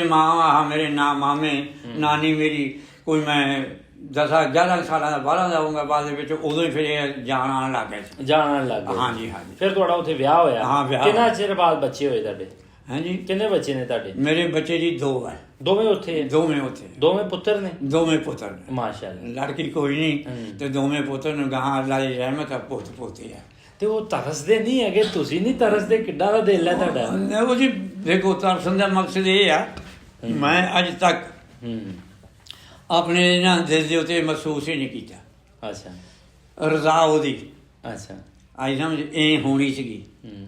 ਮੇਰੇ ਮਾਮੇ ਨਾਨੀ ਮੇਰੀ, ਕੋਈ ਮੈਂ 10-11 ਸਾਲਾਂ ਦਾ 12 ਦਾ ਹੋਊਗਾ ਬਾਅਦ ਦੇ ਵਿੱਚ, ਉਦੋਂ ਹੀ ਫਿਰ ਇਹ ਜਾਣ ਆਉਣ ਲੱਗ ਗਏ ਸੀ। ਜਾਣ ਆਉਣ ਲੱਗ ਗਏ? ਹਾਂਜੀ ਹਾਂਜੀ। ਫਿਰ ਤੁਹਾਡਾ ਉੱਥੇ ਵਿਆਹ ਹੋਇਆ? ਹਾਂ, ਵਿਆਹ। ਕਿੰਨਾ ਚਿਰ ਬਾਅਦ ਬੱਚੇ ਹੋਏ ਤੁਹਾਡੇ? ਹਾਂਜੀ। ਕਿੰਨੇ ਬੱਚੇ ਨੇ ਤੁਹਾਡੇ? ਮੇਰੇ ਬੱਚੇ ਜੀ 2 ਹੈ। ਦੋਵੇਂ ਉੱਥੇ? ਦੋਵੇਂ ਉੱਥੇ। ਦੋਵੇਂ ਪੁੱਤਰ ਨੇ? ਦੋਵੇਂ ਪੁੱਤਰ ਨੇ ਮਾਸ਼ਾਅੱਲਾ। ਲੜਕੀ ਕੋਈ ਨਹੀਂ ਤੇ ਦੋਵੇਂ ਪੁੱਤਰ ਨੇ, ਗਾਹਾਂ ਅੱਲਾ ਦੀ ਰਹਿਮਤ ਆ, ਪੁੱਤ ਪੋਤੇ ਆ। ਤੇ ਉਹ ਤਰਸਦੇ ਨਹੀਂ ਹੈਗੇ? ਤੁਸੀਂ ਨਹੀਂ ਤਰਸਦੇ? ਕਿੱਡਾ ਦਾ ਦਿਲ ਹੈ ਤੁਹਾਡਾ? ਉਹ ਜੀ ਦੇਖੋ, ਤਰਸਣ ਦਾ ਮਕਸਦ ਇਹ ਆ, ਮੈਂ ਅੱਜ ਤੱਕ ਆਪਣੇ ਇਹਨਾਂ ਦਿਲ ਦੇ ਉੱਤੇ ਮਹਿਸੂਸ ਹੀ ਨਹੀਂ ਕੀਤਾ। ਅੱਛਾ। ਰਜ਼ਾ ਉਹਦੀ। ਅੱਛਾ। ਆਈ ਸਮਝ ਇਹ ਹੋਣੀ ਸੀਗੀ,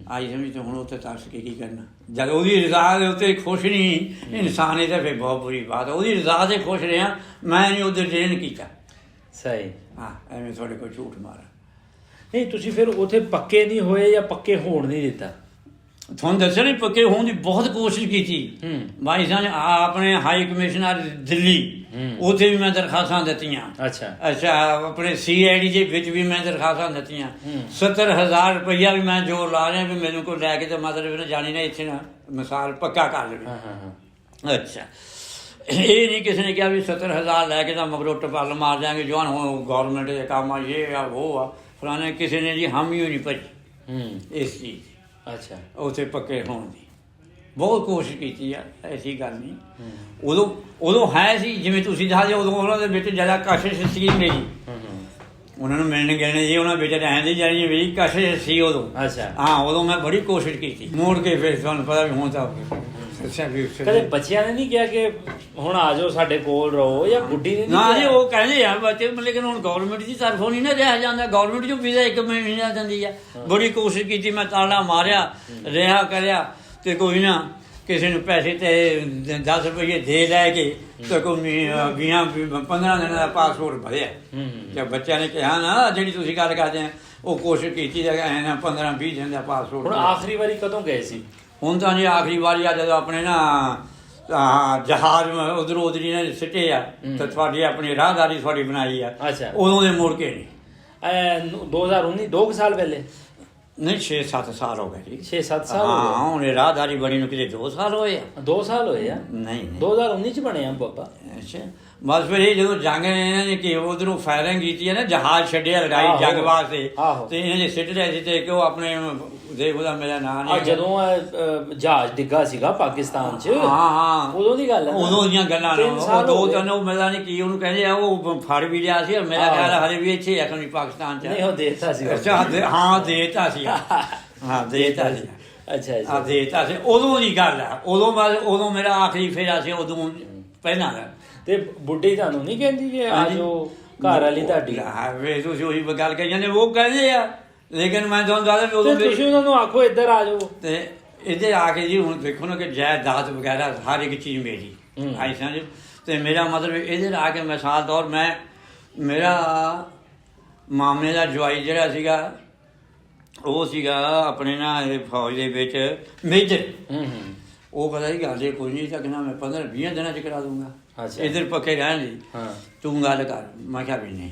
ਆਈ ਸਮਝ ਤੇ ਹੁਣ ਉੱਤੇ ਤਰਸ ਕੇ ਕੀ ਕਰਨਾ। ਜਦ ਉਹਦੀ ਰਜ਼ਾ ਦੇ ਉੱਤੇ ਖੁਸ਼ ਨਹੀਂ ਇਨਸਾਨ, ਇਹ ਤਾਂ ਫਿਰ ਬਹੁਤ ਬੁਰੀ ਬਾਤ ਹੈ। ਉਹਦੀ ਰਜ਼ਾ ਤੇ ਖੁਸ਼ ਰਿਹਾ, ਮੈਂ ਨਹੀਂ ਉਹਦੇ ਦੇਣ ਕੀਤਾ। ਸਹੀ। ਹਾਂ, ਐਵੇਂ ਤੁਹਾਡੇ ਕੋਲ ਝੂਠ ਮਾਰਾ ਨਹੀਂ। ਤੁਸੀਂ ਫਿਰ ਉੱਥੇ ਪੱਕੇ ਨਹੀਂ ਹੋਏ ਜਾਂ ਪੱਕੇ ਹੋਣ ਨਹੀਂ ਦਿੱਤਾ? ਤੁਹਾਨੂੰ ਦੱਸਿਆ ਨਹੀਂ, ਪੱਕੇ ਹੋਣ ਦੀ ਬਹੁਤ ਕੋਸ਼ਿਸ਼ ਕੀਤੀ। ਭਾਈ ਸਾਹਿਬ ਆਪਣੇ ਹਾਈ ਕਮਿਸ਼ਨਰ ਦਿੱਲੀ, ਉੱਥੇ ਵੀ ਮੈਂ ਦਰਖਾਸਤਾਂ ਦਿੱਤੀਆਂ। ਅੱਛਾ। ਆਪਣੇ CID ਦੇ ਵਿੱਚ ਵੀ ਮੈਂ ਦਰਖਾਸਤਾਂ ਦਿੱਤੀਆਂ। 70,000 ਰੁਪਈਆ ਵੀ ਮੈਂ ਜੋਰ ਲਾ ਰਿਹਾ ਵੀ ਮੈਨੂੰ ਕੋਈ ਲੈ ਕੇ ਤੇ ਮਤਲਬ ਨਾ ਜਾਣੀ ਨਾ ਇੱਥੇ ਨਾ ਮਿਸਾਲ ਪੱਕਾ ਕਰ ਲਵੇ। ਅੱਛਾ। ਇਹ ਨਹੀਂ ਕਿਸੇ ਨੇ ਕਿਹਾ ਵੀ 70,000 ਲੈ ਕੇ ਤਾਂ ਮਗਰੋਂ ਟਪਾਲ ਮਾਰ ਜਾਵਾਂਗੇ ਜਵਾਨ, ਹੁਣ ਗੌਰਮੈਂਟ ਦੇ ਕੰਮ ਆ, ਇਹ ਆ ਉਹ ਆ ਫਲਾਣੇ, ਕਿਸੇ ਨੇ ਜੀ ਹਾਮੀ ਹੋਈ ਨਹੀਂ ਭਰੀ ਇਸ ਚੀਜ਼। ਅੱਛਾ। ਉੱਥੇ ਪੱਕੇ ਹੋਣ ਦੀ ਬਹੁਤ ਕੋਸ਼ਿਸ਼ ਕੀਤੀ ਆ, ਐਸੀ ਗੱਲ ਨਹੀਂ। ਉਦੋਂ ਹੈ ਸੀ ਜਿਵੇਂ ਤੁਸੀਂ ਦੱਸਦੇ, ਉਦੋਂ ਉਹਨਾਂ ਦੇ ਵਿੱਚ ਜ਼ਿਆਦਾ ਕਸ਼ਿਸ਼ ਸੀ ਮੇਰੀ। ਉਹਨਾਂ ਨੂੰ ਮਿਲਣ ਗਏ ਜੀ, ਉਹਨਾਂ ਵਿੱਚ ਰਹਿੰਦੀ ਜਾਣੀ ਮੇਰੀ ਕਸ਼ਿਸ਼ ਸੀ ਉਦੋਂ। ਅੱਛਾ। ਹਾਂ, ਉਦੋਂ ਮੈਂ ਬੜੀ ਕੋਸ਼ਿਸ਼ ਕੀਤੀ। ਮੋੜ ਕੇ ਫਿਰ ਤੁਹਾਨੂੰ ਪਤਾ ਵੀ ਹੁਣ ਤਾਂ ਕਦੇ ਬੱਚਿਆਂ ਨੇ ਨਹੀਂ ਕਿਹਾ ਕਿ ਹੁਣ ਆ ਜਾਓ ਸਾਡੇ ਕੋਲ ਰਹੋ, ਜਾਂ ਗੁੱਡੀ ਨੇ? ਨਾ ਜੀ, ਉਹ ਕਹਿੰਦੇ ਆ ਬੱਚੇ, ਲੇਕਿਨ ਹੁਣ ਗੌਰਮੈਂਟ ਦੀ ਤਰਫੋਂ ਨਹੀਂ ਨਾ ਰਿਹਾ ਜਾਂਦਾ। ਗੌਰਮੈਂਟ ਜੋ ਵੀਜ਼ਾ 1 ਮਹੀਨਾ ਦਿੰਦੀ ਆ। ਬੜੀ ਕੋਸ਼ਿਸ਼ ਕੀਤੀ ਮੈਂ, ਤਾਲਾ ਮਾਰਿਆ, ਰਿਹਾ ਕਰਿਆ, ਤੇ ਕੋਈ ਨਾ ਕਿਸੇ ਨੂੰ ਪੈਸੇ ਤੇ 10 ਰੁਪਏ ਦੇ ਲੈ ਕੇ ਤੇ ਕੋਈ 20-15 ਦਿਨਾਂ ਦਾ ਪਾਸਪੋਰਟ ਭਰਿਆ। ਜਦ ਬੱਚਿਆਂ ਨੇ ਕਿਹਾ ਨਾ ਜਿਹੜੀ ਤੁਸੀਂ ਗੱਲ ਕਰਦੇ ਆ, ਉਹ ਕੋਸ਼ਿਸ਼ ਕੀਤੀ ਜਾ 15-20 ਦਿਨ ਦਾ ਪਾਸਪੋਰਟ। ਹੁਣ ਆਖਰੀ ਵਾਰੀ ਕਦੋਂ ਗਏ ਸੀ? ਹੁਣ ਤਾਂ ਜੀ ਆਖਰੀ ਵਾਰੀ ਆ ਜਦੋਂ ਆਪਣੇ ਨਾ ਜਹਾਜ਼ ਉਧਰੋਂ ਉਧਰੀ ਨੇ ਸਿੱਟੇ ਆ, ਤੇ ਤੁਹਾਡੀ ਆਪਣੀ ਰਾਹਦਾਰੀ ਤੁਹਾਡੀ ਬਣਾਈ ਆ। ਅੱਛਾ। ਉਦੋਂ ਦੇ ਮੁੜ ਕੇ ਨਹੀਂ। 2019 2 ਸਾਲ ਪਹਿਲੇ? ਨਹੀਂ, 6-7 ਸਾਲ ਹੋ ਗਏ ਜੀ। 6-7 ਸਾਲ ਹੋ ਗਏ? ਹਾਂ, ਹੁਣ ਰਾਹਦਾਰੀ ਬਣੀ ਨੂੰ ਕਿਤੇ 2 ਸਾਲ ਹੋਏ ਆ। 2 ਸਾਲ ਹੋਏ ਆ? ਨਹੀਂ, 2019 ਚ ਬਣੇ ਆ ਬਾਬਾ। ਅੱਛਾ। ਬਸ ਫਿਰ ਇਹ ਜਦੋਂ ਜੰਗ ਇਹਨਾਂ ਨੇ ਕਿ ਉਧਰੋਂ ਫਾਇਰਿੰਗ ਕੀਤੀ ਹੈ ਨਾ, ਜਹਾਜ਼ ਛੱਡਿਆ ਲੜਾਈ ਜੰਗ ਵਾਸਤੇ, ਤੇ ਇਹਨਾਂ ਨੇ ਸਿੱਟ ਲਿਆ ਸੀ, ਤੇ ਕਿ ਉਹ ਆਪਣੇ ਦੇਖ ਉਹਦਾ ਮੇਰਾ ਨਾਂ ਨਹੀਂ। ਜਦੋਂ ਜਹਾਜ਼ ਡਿੱਗਾ ਸੀਗਾ ਪਾਕਿਸਤਾਨ ਚ? ਹਾਂ, ਉਦੋਂ ਦੀ ਗੱਲ ਹੈ। ਉਦੋਂ ਦੀਆਂ ਗੱਲਾਂ ਨੇ। ਉਹ 2-3 ਉਹ ਮਿਲਦਾ ਨਹੀਂ ਕੀ ਉਹਨੂੰ ਕਹਿੰਦੇ ਆ, ਉਹ ਫੜ ਵੀ ਲਿਆ ਸੀ। ਮੇਰਾ ਖਿਆਲ ਹਲੇ ਵੀ ਇੱਥੇ ਆ ਕਿ ਪਾਕਿਸਤਾਨ ਚ। ਨਹੀਂ, ਉਹ ਦੇਤਾ ਸੀ। ਅੱਛਾ। ਹਾਂ, ਦੇਤਾ ਸੀ। ਹਾਂ, ਦੇਤਾ ਸੀ। ਅੱਛਾ। ਦੇਤਾ ਸੀ। ਉਦੋਂ ਦੀ ਗੱਲ ਆ। ਉਦੋਂ ਮੇਰਾ ਆਖਰੀ ਫੇਰਾ ਸੀ, ਉਦੋਂ ਪਹਿਲਾਂ ਦਾ। ਤੇ ਬੁੱਢੀ ਤੁਹਾਨੂੰ ਨਹੀਂ ਕਹਿੰਦੀ ਕਿ ਆ ਜਾਓ ਘਰ ਵਾਲੀ ਤੁਹਾਡੀ? ਵੇ ਤੁਸੀਂ ਉਹੀ ਗੱਲ ਕਹੀ ਜਾਂਦੇ, ਉਹ ਕਹਿੰਦੇ ਆ, ਲੇਕਿਨ ਮੈਂ ਤੁਹਾਨੂੰ ਦੱਸਦਾ ਵੀ ਉਦੋਂ ਤੁਸੀਂ ਉਹਨਾਂ ਨੂੰ ਆਖੋ ਇੱਧਰ ਆ ਜਾਓ। ਤੇ ਇੱਧਰ ਆ ਕੇ ਜੀ ਹੁਣ ਦੇਖੋ ਨਾ ਕਿ ਜਾਇਦਾਦ ਵਗੈਰਾ ਹਰ ਇੱਕ ਚੀਜ਼ ਮੇਰੀ ਆਈ ਸਮਝ। ਤੇ ਮੇਰਾ ਮਤਲਬ ਇੱਧਰ ਆ ਕੇ ਮਿਸਾਲ ਤੌਰ ਮੇਰਾ ਮਾਮੇ ਦਾ ਜਵਾਈ ਜਿਹੜਾ ਸੀਗਾ, ਉਹ ਸੀਗਾ ਆਪਣੇ ਨਾ ਇਹ ਫੌਜ ਦੇ ਵਿੱਚ ਮੇਜਰ। ਉਹ ਕਹਿੰਦਾ ਸੀ ਗੱਲ ਕੋਈ ਨਹੀਂ, ਤਾਂ ਕਹਿੰਦਾ ਮੈਂ 15-20 ਦਿਨਾਂ 'ਚ ਕਰਾ ਦੂੰਗਾ। ਇੱਧਰ ਪੱਕੇ ਰਹਿਣ ਲਈ ਤੂੰ ਗੱਲ ਕਰ। ਮੈਂ ਕਿਹਾ ਵੀ ਨਹੀਂ,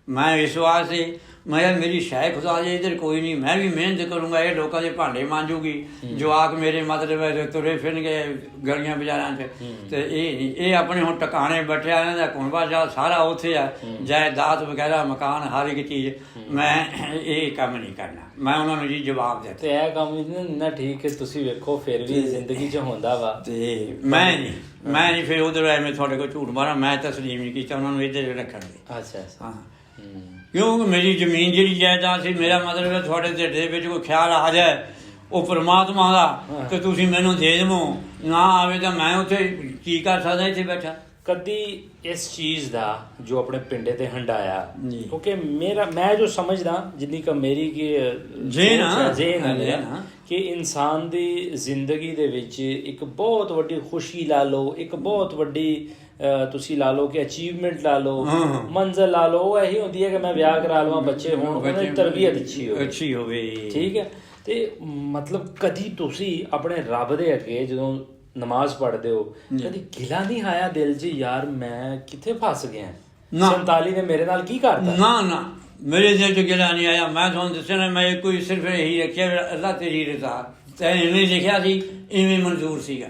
ਮੈਂ ਇਸ ਵਾਸਤੇ ਮੈਂ ਮੇਰੀ ਸ਼ਾਇਦ ਖੁਦਾ ਜੇ ਇੱਧਰ ਕੋਈ ਨਹੀਂ, ਮੈਂ ਵੀ ਮਿਹਨਤ ਕਰੂੰਗਾ, ਇਹ ਲੋਕਾਂ ਦੇ ਭਾਂਡੇ ਮਾਂਜੂਗੀ, ਜਵਾਕ ਮੇਰੇ ਮਤਲਬ ਤੁਰੇ ਫਿਰਨਗੇ ਗਲੀਆਂ ਬਾਜ਼ਾਰਾਂ 'ਚ, ਤੇ ਇਹ ਨਹੀਂ। ਇਹ ਆਪਣੇ ਹੁਣ ਟਿਕਾਣੇ ਬੈਠਿਆ, ਇਹਨਾਂ ਦਾ ਕੁਣਬਾ ਜਾ ਸਾਰਾ ਉੱਥੇ ਆ, ਜਾਇਦਾਦ ਵਗੈਰਾ ਮਕਾਨ ਹਰ ਇੱਕ ਚੀਜ਼। ਮੈਂ ਇਹ ਕੰਮ ਨਹੀਂ ਕਰਨਾ। ਮੈਂ ਉਹਨਾਂ ਨੂੰ ਜੀ ਜਵਾਬ ਦਿੱਤਾ। ਤੇ ਇਹ ਕੰਮ ਨਾ ਠੀਕ ਹੈ, ਤੁਸੀਂ ਵੇਖੋ ਫਿਰ ਵੀ ਜ਼ਿੰਦਗੀ 'ਚ ਹੁੰਦਾ ਵਾ। ਤੇ ਮੈਂ ਨਹੀਂ ਫਿਰ ਉਧਰ ਐਵੇਂ ਤੁਹਾਡੇ ਕੋਲ ਝੂਠ ਮਾਰਾਂ, ਮੈਂ ਤਸਲੀਮ ਨਹੀਂ ਕੀਤਾ ਉਹਨਾਂ ਨੂੰ ਇੱਧਰ ਰੱਖਣ ਦੀ। ਅੱਛਾ। ਹਾਂ, ਕਿਉਂਕਿ ਮੇਰੀ ਜ਼ਮੀਨ ਜਿਹੜੀ ਜਾਇਦਾਦ ਸੀ, ਮੇਰਾ ਮਤਲਬ ਹੈ ਤੁਹਾਡੇ ਢਿੱਡ ਦੇ ਵਿੱਚ ਕੋਈ ਖਿਆਲ ਆ ਜਾਏ ਉਹ ਪਰਮਾਤਮਾ ਦਾ, ਤੇ ਤੁਸੀਂ ਮੈਨੂੰ ਦੇ ਦੇਵੋ, ਨਾ ਆਵੇ ਤਾਂ ਮੈਂ ਉੱਥੇ ਕੀ ਕਰ ਸਕਦਾ ਇੱਥੇ ਬੈਠਾ। ਕਦੀ ਇਸ ਚੀਜ਼ ਦਾ ਜੋ ਆਪਣੇ ਪਿੰਡੇ ਤੇ ਹੰਡਾਇਆ, ਕਿਉਂਕਿ ਮੈਂ ਜੋ ਸਮਝਦਾ ਜਿੰਨੀ ਕੁ ਮੇਰੀ ਕਿ ਇਨਸਾਨ ਦੀ ਜ਼ਿੰਦਗੀ ਦੇ ਵਿੱਚ ਇੱਕ ਬਹੁਤ ਵੱਡੀ ਖੁਸ਼ੀ ਲਾ ਲਓ, ਇੱਕ ਬਹੁਤ ਵੱਡੀ ਤੁਸੀਂ ਲਾ ਲਓ ਕਿ ਅਚੀਵਮੈਂਟ ਲਾ ਲਓ, ਮੰਜ਼ਿਲ ਲਾ ਲਓ, ਉਹ ਇਹੀ ਹੁੰਦੀ ਹੈ ਕਿ ਮੈਂ ਵਿਆਹ ਕਰਾ ਲਵਾਂ, ਬੱਚੇ ਹੋਣ, ਉਹਨਾਂ ਦੀ ਤਰਬੀਅਤ ਅੱਛੀ ਹੋਵੇ। ਠੀਕ ਹੈ। ਤੇ ਮਤਲਬ ਕਦੀ ਤੁਸੀਂ ਆਪਣੇ ਰੱਬ ਦੇ ਅੱਗੇ ਜਦੋਂ ਨਮਾਜ਼ ਪੜ੍ਹਦੇ ਹੋ, ਕਦੀ ਗਿਲਾ ਨਹੀਂ ਆਇਆ ਦਿਲ 'ਚ ਯਾਰ ਮੈਂ ਕਿੱਥੇ ਫਸ ਗਿਆ, 47 ਨੇ ਮੇਰੇ ਨਾਲ ਕੀ ਕਰਤਾ? ਨਾ ਮੇਰੇ ਦਿਲ 'ਚ ਗਿਲਾ ਨਹੀਂ ਆਇਆ। ਮੈਂ ਤੁਹਾਨੂੰ ਦੱਸਿਆ ਨਾ, ਮੈਂ ਕੋਈ ਸਿਰਫ ਇਹੀ ਰੱਖਿਆ ਅੱਲਾ ਤੇਰੀ ਰਜ਼ਾ, ਤੈਂ ਇਵੇਂ ਲਿਖਿਆ ਸੀ ਇਵੇਂ ਮਨਜ਼ੂਰ ਸੀਗਾ।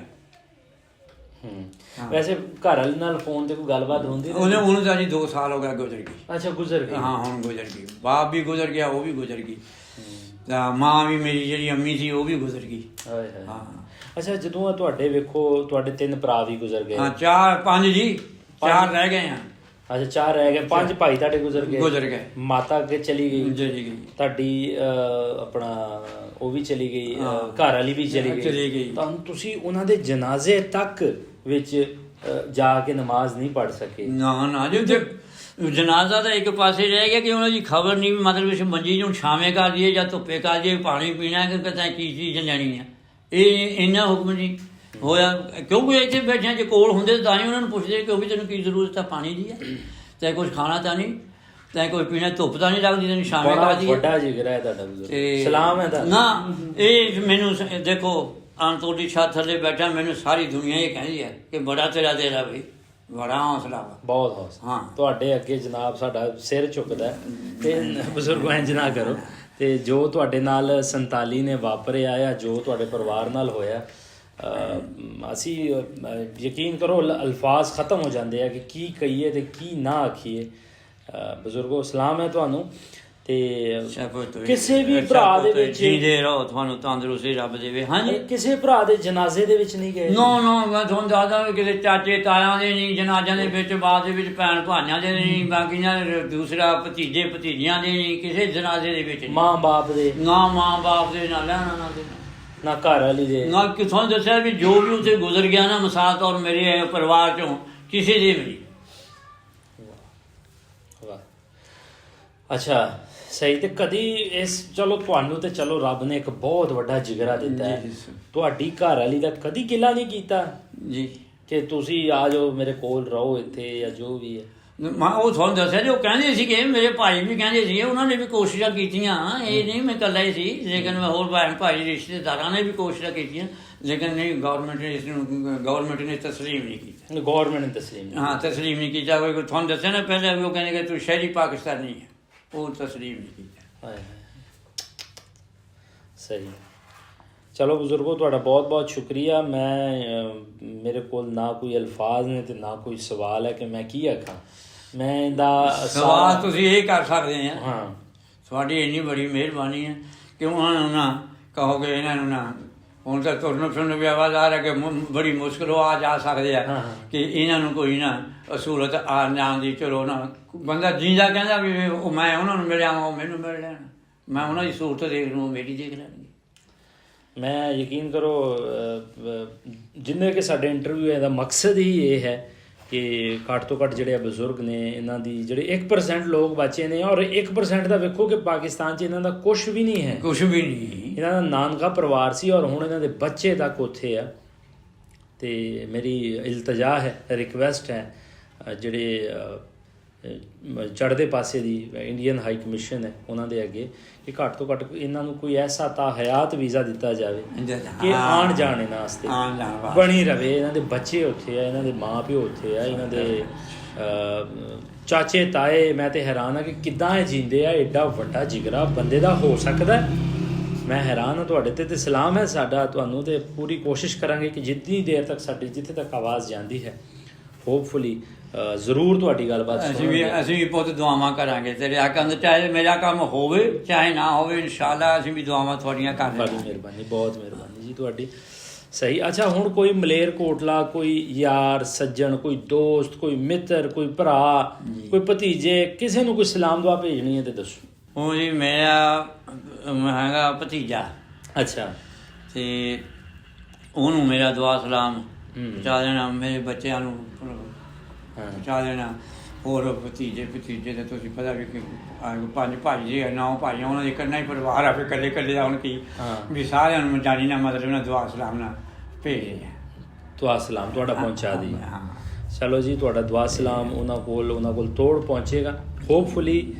ਵੈਸੇ ਘਰ ਵਾਲੇ ਨਾਲ ਫੋਨ ਤੇ ਕੋਈ ਗੱਲਬਾਤ ਹੁੰਦੀ? ਉਹਨੂੰ ਤਾਂ ਜੀ 2 ਸਾਲ ਹੋ ਗਿਆ ਗੁਜ਼ਰ ਗਈ। ਅੱਛਾ ਗੁਜ਼ਰ ਗਈ। ਹਾਂ ਹੁਣ ਗੁਜ਼ਰ ਗਈ, ਬਾਪ ਵੀ ਗੁਜ਼ਰ ਗਿਆ, ਉਹ ਵੀ ਗੁਜ਼ਰ ਗਈ, ਤਾਂ ਮਾਂ ਵੀ ਮੇਰੀ ਜਿਹੜੀ ਅੰਮੀ ਸੀ ਉਹ ਵੀ ਗੁਜ਼ਰ ਗਈ। ਹਾਂ ਅੱਛਾ ਜਦੋਂ ਤੁਹਾਡੇ ਵੇਖੋ ਤੁਹਾਡੇ 3 ਭਰਾ ਵੀ ਗੁਜ਼ਰ ਗਏ। ਹਾਂ 5 ਜੀ, 4 ਰਹਿ ਗਏ ਆ। ਅੱਛਾ 4 ਰਹਿ ਗਏ, 5 ਭਾਈ ਤੁਹਾਡੇ ਗੁਜ਼ਰ ਗਏ। ਮਾਤਾ ਅੱਗੇ ਚਲੀ ਗਈ ਤੁਹਾਡੀ, ਆਪਣਾ ਉਹ ਵੀ ਚਲੀ ਗਈ, ਘਰ ਵਾਲੀ ਵੀ ਚਲੀ ਗਈ। ਤਾਂ ਤੁਸੀਂ ਉਹਨਾਂ ਦੇ ਜਨਾਜ਼ੇ ਤੱਕ ਵਿੱਚ ਜਾ ਕੇ ਨਮਾਜ਼ ਨਹੀਂ ਪੜ੍ਹ ਸਕੇ? ਨਾ ਜੀ, ਜਨਾਜ਼ਾ ਤਾਂ ਇੱਕ ਪਾਸੇ ਰਹਿ ਗਿਆ ਕਿ ਉਹਨਾਂ ਦੀ ਖਬਰ ਨਹੀਂ, ਮਤਲਬ ਮੰਜੀ ਨੂੰ ਛਾਵੇਂ ਕਰ ਦਈਏ ਜਾਂ ਧੁੱਪੇ ਕਰ ਦਈਏ, ਪਾਣੀ ਪੀਣਾ ਕਿ ਕਿਤੇ ਕੀ ਚੀਜ਼ ਲੈਣੀ ਆ, ਇਹ ਇੰਨਾ ਹੁਕਮ ਨਹੀਂ ਹੋਇਆ। ਕਿਉਂਕਿ ਇੱਥੇ ਬੈਠਿਆਂ ਜੇ ਕੋਲ ਹੁੰਦੇ ਤਾਂ ਹੀ ਉਹਨਾਂ ਨੂੰ ਪੁੱਛਦੇ ਕਿ ਉਹ ਵੀ ਤੈਨੂੰ ਕੀ ਜ਼ਰੂਰਤ ਆ ਪਾਣੀ ਦੀ, ਹੈ ਤੈਂ ਕੁਛ ਖਾਣਾ ਤਾਂ ਨਹੀਂ, ਤੈਂ ਕੋਈ ਪੀਣਾ, ਧੁੱਪ ਤਾਂ ਨਹੀਂ ਲੱਗਦੀ ਤੈਨੂੰ ਛਾਵੇਂ ਕਰ ਦਈਏ। ਵੱਡਾ ਜਿਗਰਾ ਹੈ ਤੁਹਾਡਾ, ਸਲਾਮ ਹੈ ਨਾ। ਇਹ ਮੈਨੂੰ ਦੇਖੋ ਤੁਹਾਡੀ ਛੱਤ ਥੱਲੇ ਬੈਠਾ, ਮੈਨੂੰ ਸਾਰੀ ਦੁਨੀਆ ਇਹ ਕਹਿੰਦੀ ਹੈ ਕਿ ਬੜਾ ਤੇਰਾ ਬਈ, ਬੜਾ ਹੌਸਲਾ ਵਾ, ਬਹੁਤ ਹੌਸਲਾ। ਹਾਂ ਤੁਹਾਡੇ ਅੱਗੇ ਜਨਾਬ ਸਾਡਾ ਸਿਰ ਝੁਕਦਾ ਤੇ ਬਜ਼ੁਰਗੋ ਇੰਝ ਨਾ ਕਰੋ। ਤੇ ਜੋ ਤੁਹਾਡੇ ਨਾਲ 47 ਨੇ ਵਾਪਰਿਆ ਆ, ਜੋ ਤੁਹਾਡੇ ਪਰਿਵਾਰ ਨਾਲ ਹੋਇਆ, ਅਸੀਂ ਯਕੀਨ ਕਰੋ ਅਲਫਾਜ਼ ਖਤਮ ਹੋ ਜਾਂਦੇ ਆ ਕਿ ਕੀ ਕਹੀਏ ਤੇ ਕੀ ਨਾ ਆਖੀਏ। ਬਜ਼ੁਰਗੋ ਸਲਾਮ ਹੈ ਤੁਹਾਨੂੰ। ਤੇ ਕਿਸੇ ਵੀ ਭਰਾ ਦੇ ਵਿੱਚ ਜੀਂਦੇ ਰਹੋ, ਤੁਹਾਨੂੰ ਤੰਦਰੁਸਤੀ ਰੱਬ ਦੇਵੇ। ਹਾਂਜੀ ਕਿਸੇ ਭਰਾ ਦੇ ਜਨਾਜ਼ੇ ਦੇ ਵਿੱਚ ਨਹੀਂ ਗਏ? ਨਾ ਮੈਂ ਤੁਹਾਨੂੰ ਦੱਸਦਾ ਕਿਸੇ ਚਾਚੇ ਤਾਇਆਂ ਦੇ ਨਹੀਂ ਜਨਾਜ਼ਿਆਂ ਦੇ ਵਿੱਚ, ਬਾਅਦ ਦੇ ਵਿੱਚ ਭੈਣ ਭਾਈਆਂ ਦੇ ਨਹੀਂ, ਬਾਕੀਆਂ ਦੂਸਰਾ ਭਤੀਜੇ ਭਤੀਜੀਆਂ ਦੇ ਨਹੀਂ, ਕਿਸੇ ਜਨਾਜ਼ੇ ਦੇ ਵਿੱਚ ਮਾਂ ਬਾਪ ਦੇ ਨਾ, ਮਾਂ ਬਾਪ ਦੇ ਨਾ ਲੈਣਾ ਨਾ ਘਰ ਵਾਲੀ ਦੇ ਨਾ। ਕਿਥੋਂ ਦੱਸਿਆ ਵੀ ਜੋ ਵੀ ਉੱਥੇ ਗੁਜ਼ਰ ਗਿਆ ਨਾ, ਮਿਸਾਲ ਤੌਰ ਮੇਰੇ ਪਰਿਵਾਰ ਚੋਂ ਕਿਸੇ ਦੇ ਵੀ। ਅੱਛਾ ਸਹੀ। ਤੇ ਕਦੀ ਇਸ ਚਲੋ ਤੁਹਾਨੂੰ ਤੇ ਚਲੋ ਰੱਬ ਨੇ ਇੱਕ ਬਹੁਤ ਵੱਡਾ ਜਿਗਰਾ ਦਿੱਤਾ ਹੈ, ਤੁਹਾਡੀ ਘਰ ਵਾਲੀ ਦਾ ਕਦੀ ਗਿਲਾ ਨਹੀਂ ਕੀਤਾ ਜੀ ਕਿ ਤੁਸੀਂ ਆ ਜਾਓ ਮੇਰੇ ਕੋਲ ਰਹੋ ਇੱਥੇ ਜਾਂ ਜੋ ਵੀ ਹੈ? ਉਹ ਤੁਹਾਨੂੰ ਦੱਸਿਆ ਜੀ, ਉਹ ਕਹਿੰਦੇ ਸੀ ਕਿ ਮੇਰੇ ਭਾਈ ਵੀ ਕਹਿੰਦੇ ਸੀ, ਉਹਨਾਂ ਨੇ ਵੀ ਕੋਸ਼ਿਸ਼ਾਂ ਕੀਤੀਆਂ, ਇਹ ਨਹੀਂ ਮੈਂ ਇਕੱਲਾ ਹੀ ਸੀ, ਲੇਕਿਨ ਮੈਂ ਹੋਰ ਭਾਈ ਰਿਸ਼ਤੇਦਾਰਾਂ ਨੇ ਵੀ ਕੋਸ਼ਿਸ਼ਾਂ ਕੀਤੀਆਂ, ਲੇਕਿਨ ਨਹੀਂ ਗੌਰਮੈਂਟ ਨੇ ਤਸਲੀਮ ਨਹੀਂ ਕੀਤਾ। ਗੌਰਮੈਂਟ ਨੇ ਤਸਲੀਮ ਨਹੀਂ ਕੀਤਾ। ਕੋਈ ਤੁਹਾਨੂੰ ਦੱਸਿਆ ਨਾ ਪਹਿਲਾਂ ਵੀ, ਉਹ ਕਹਿੰਦੇ ਕਿ ਤੂੰ ਸ਼ਹਿਰੀ ਪਾਕਿਸਤਾਨੀ ਹੈ, ਉਹ ਤਸਲੀਮ ਨਹੀਂ ਕੀਤਾ। ਸਹੀ। ਚਲੋ ਬਜ਼ੁਰਗੋ ਤੁਹਾਡਾ ਬਹੁਤ ਬਹੁਤ ਸ਼ੁਕਰੀਆ। ਮੇਰੇ ਕੋਲ ਨਾ ਕੋਈ ਅਲਫਾਜ਼ ਨੇ ਤੇ ਨਾ ਕੋਈ ਸਵਾਲ ਹੈ ਕਿ ਮੈਂ ਕੀ ਆਖਾਂ। ਮੈਂ ਇਹਦਾ ਸਵਾਲ ਤੁਸੀਂ ਇਹ ਕਰ ਸਕਦੇ ਆ। ਹਾਂ ਤੁਹਾਡੀ ਇੰਨੀ ਬੜੀ ਮਿਹਰਬਾਨੀ ਹੈ ਕਿ ਉਹਨਾਂ ਨੂੰ ਨਾ ਕਹੋਗੇ ਇਹਨਾਂ ਨੂੰ ਨਾ, ਹੁਣ ਤਾਂ ਤੁਰਨ ਫਿਰਨ ਵੀ ਆਵਾਜ਼ ਆ ਰਿਹਾ ਕਿ ਬੜੀ ਮੁਸ਼ਕਿਲ ਆ ਜਾ ਸਕਦੇ ਆ ਕਿ ਇਹਨਾਂ ਨੂੰ ਕੋਈ ਨਾ ਅਸੂਲਤ ਆ ਜਾਣ ਦੀ। ਚਲੋ ਨਾ ਬੰਦਾ ਜੀਂਦਾ ਕਹਿੰਦਾ ਵੀ ਮੈਂ ਉਹਨਾਂ ਨੂੰ ਮਿਲਿਆ ਉਹ ਮੈਨੂੰ ਮਿਲ ਲੈਣ, ਮੈਂ ਉਹਨਾਂ ਦੀ ਸਹੂਲਤ ਦੇਖ ਲੂੰ, ਮੇਰੀ ਦੇਖ ਲੈਣਗੇ। ਮੈਂ ਯਕੀਨ ਕਰੋ ਜਿੰਨੇ ਕਿ ਸਾਡੇ ਇੰਟਰਵਿਊ ਦਾ ਮਕਸਦ ਹੀ ਇਹ ਹੈ ਕਿ ਘੱਟ ਤੋਂ ਘੱਟ ਜਿਹੜੇ ਬਜ਼ੁਰਗ ਨੇ ਇਹਨਾਂ ਦੀ ਜਿਹੜੇ 1% ਲੋਕ ਬਚੇ ਨੇ, ਔਰ 1% ਦਾ ਵੇਖੋ ਕਿ ਪਾਕਿਸਤਾਨ 'ਚ ਇਹਨਾਂ ਦਾ ਕੁਛ ਵੀ ਨਹੀਂ ਹੈ, ਕੁਛ ਵੀ ਨਹੀਂ। ਇਹਨਾਂ ਦਾ ਨਾਨਕਾ ਪਰਿਵਾਰ ਸੀ ਔਰ ਹੁਣ ਇਹਨਾਂ ਦੇ ਬੱਚੇ ਤੱਕ ਉੱਥੇ ਆ। ਤੇ ਮੇਰੀ ਇਲਤਜਾ ਹੈ, ਰਿਕਵੈਸਟ ਹੈ ਜਿਹੜੇ ਚੜ੍ਹਦੇ ਪਾਸੇ ਦੀ ਇੰਡੀਅਨ ਹਾਈ ਕਮਿਸ਼ਨ ਹੈ ਉਹਨਾਂ ਦੇ ਅੱਗੇ ਕਿ ਘੱਟ ਤੋਂ ਘੱਟ ਇਹਨਾਂ ਨੂੰ ਕੋਈ ਐਸਾ ਹਯਾਤ ਵੀਜ਼ਾ ਦਿੱਤਾ ਜਾਵੇ ਕਿ ਆਉਣ ਜਾਣ ਇਹਨਾਂ ਵਾਸਤੇ ਬਣੀ ਰਵੇ। ਇਹਨਾਂ ਦੇ ਬੱਚੇ ਉੱਥੇ ਆ, ਇਹਨਾਂ ਦੇ ਮਾਂ ਪਿਓ ਉੱਥੇ ਆ, ਇਹਨਾਂ ਦੇ ਚਾਚੇ ਤਾਏ। ਮੈਂ ਤੇ ਹੈਰਾਨ ਆ ਕਿ ਕਿੱਦਾਂ ਇਹ ਜੀਂਦੇ ਆ, ਐਡਾ ਵੱਡਾ ਜਿਗਰਾ ਬੰਦੇ ਦਾ ਹੋ ਸਕਦਾ। ਮੈਂ ਹੈਰਾਨ ਹਾਂ ਤੁਹਾਡੇ ਤੇ ਸਲਾਮ ਹੈ ਸਾਡਾ ਤੁਹਾਨੂੰ। ਤੇ ਪੂਰੀ ਕੋਸ਼ਿਸ਼ ਕਰਾਂਗੇ ਕਿ ਜਿੰਨੀ ਦੇਰ ਤੱਕ ਸਾਡੀ ਜਿੱਥੇ ਤੱਕ ਆਵਾਜ਼ ਜਾਂਦੀ ਹੈ, ਹੋਪਫੁਲੀ ਜ਼ਰੂਰ ਤੁਹਾਡੀ ਗੱਲਬਾਤ ਅਸੀਂ ਵੀ ਬਹੁਤ ਦੁਆਵਾਂ ਕਰਾਂਗੇ ਤੇਰੇ ਆਖਾਂ ਦੇ, ਚਾਹੇ ਮੇਰਾ ਕੰਮ ਹੋਵੇ ਚਾਹੇ ਨਾ ਹੋਵੇ, ਇਨਸ਼ਾਅੱਲਾ ਅਸੀਂ ਵੀ ਦੁਆਵਾਂ ਤੁਹਾਡੀਆਂ ਕਰ ਬੜੀ ਮਿਹਰਬਾਨੀ, ਬਹੁਤ ਮਿਹਰਬਾਨੀ ਜੀ ਤੁਹਾਡੀ। ਸਹੀ। ਅੱਛਾ ਹੁਣ ਕੋਈ ਮਲੇਰਕੋਟਲਾ ਕੋਈ ਯਾਰ ਸੱਜਣ, ਕੋਈ ਦੋਸਤ, ਕੋਈ ਮਿੱਤਰ, ਕੋਈ ਭਰਾ, ਕੋਈ ਭਤੀਜੇ, ਕਿਸੇ ਨੂੰ ਕੋਈ ਸਲਾਮ ਦੁਆ ਭੇਜਣੀ ਹੈ ਤੇ ਦੱਸੋ। ਉਹ ਜੀ ਮੇਰਾ ਹੈਗਾ ਭਤੀਜਾ। ਅੱਛਾ। ਤੇ ਉਹਨੂੰ ਮੇਰਾ ਦੁਆ ਸਲਾਮ ਪਹੁੰਚਾ ਦੇਣਾ, ਮੇਰੇ ਬੱਚਿਆਂ ਨੂੰ ਪਹੁੰਚਾ ਦੇਣਾ, ਹੋਰ ਭਤੀਜੇ ਤੇ ਤੁਸੀਂ ਪਤਾ ਵੀ 5 ਭਾਈ ਜੀ 9 ਭਾਈਆਂ, ਉਹਨਾਂ ਦੇ ਇਕੱਲਾ ਹੀ ਪਰਿਵਾਰ ਆ, ਫਿਰ ਇਕੱਲੇ ਦਾ ਹੁਣ ਕੀ ਵੀ ਸਾਰਿਆਂ ਨੂੰ ਜਾਣੀ ਨਾ ਮਤਲਬ ਨਾ ਦੁਆ ਸਲਾਮ ਨਾਲ ਭੇਜੇ। ਦੁਆ ਸਲਾਮ ਤੁਹਾਡਾ ਪਹੁੰਚਾ ਦੀ। ਚਲੋ ਜੀ ਤੁਹਾਡਾ ਦੁਆ ਸਲਾਮ ਉਹਨਾਂ ਕੋਲ ਤੋੜ ਪਹੁੰਚੇਗਾ। ਹੋਪਫੁਲੀ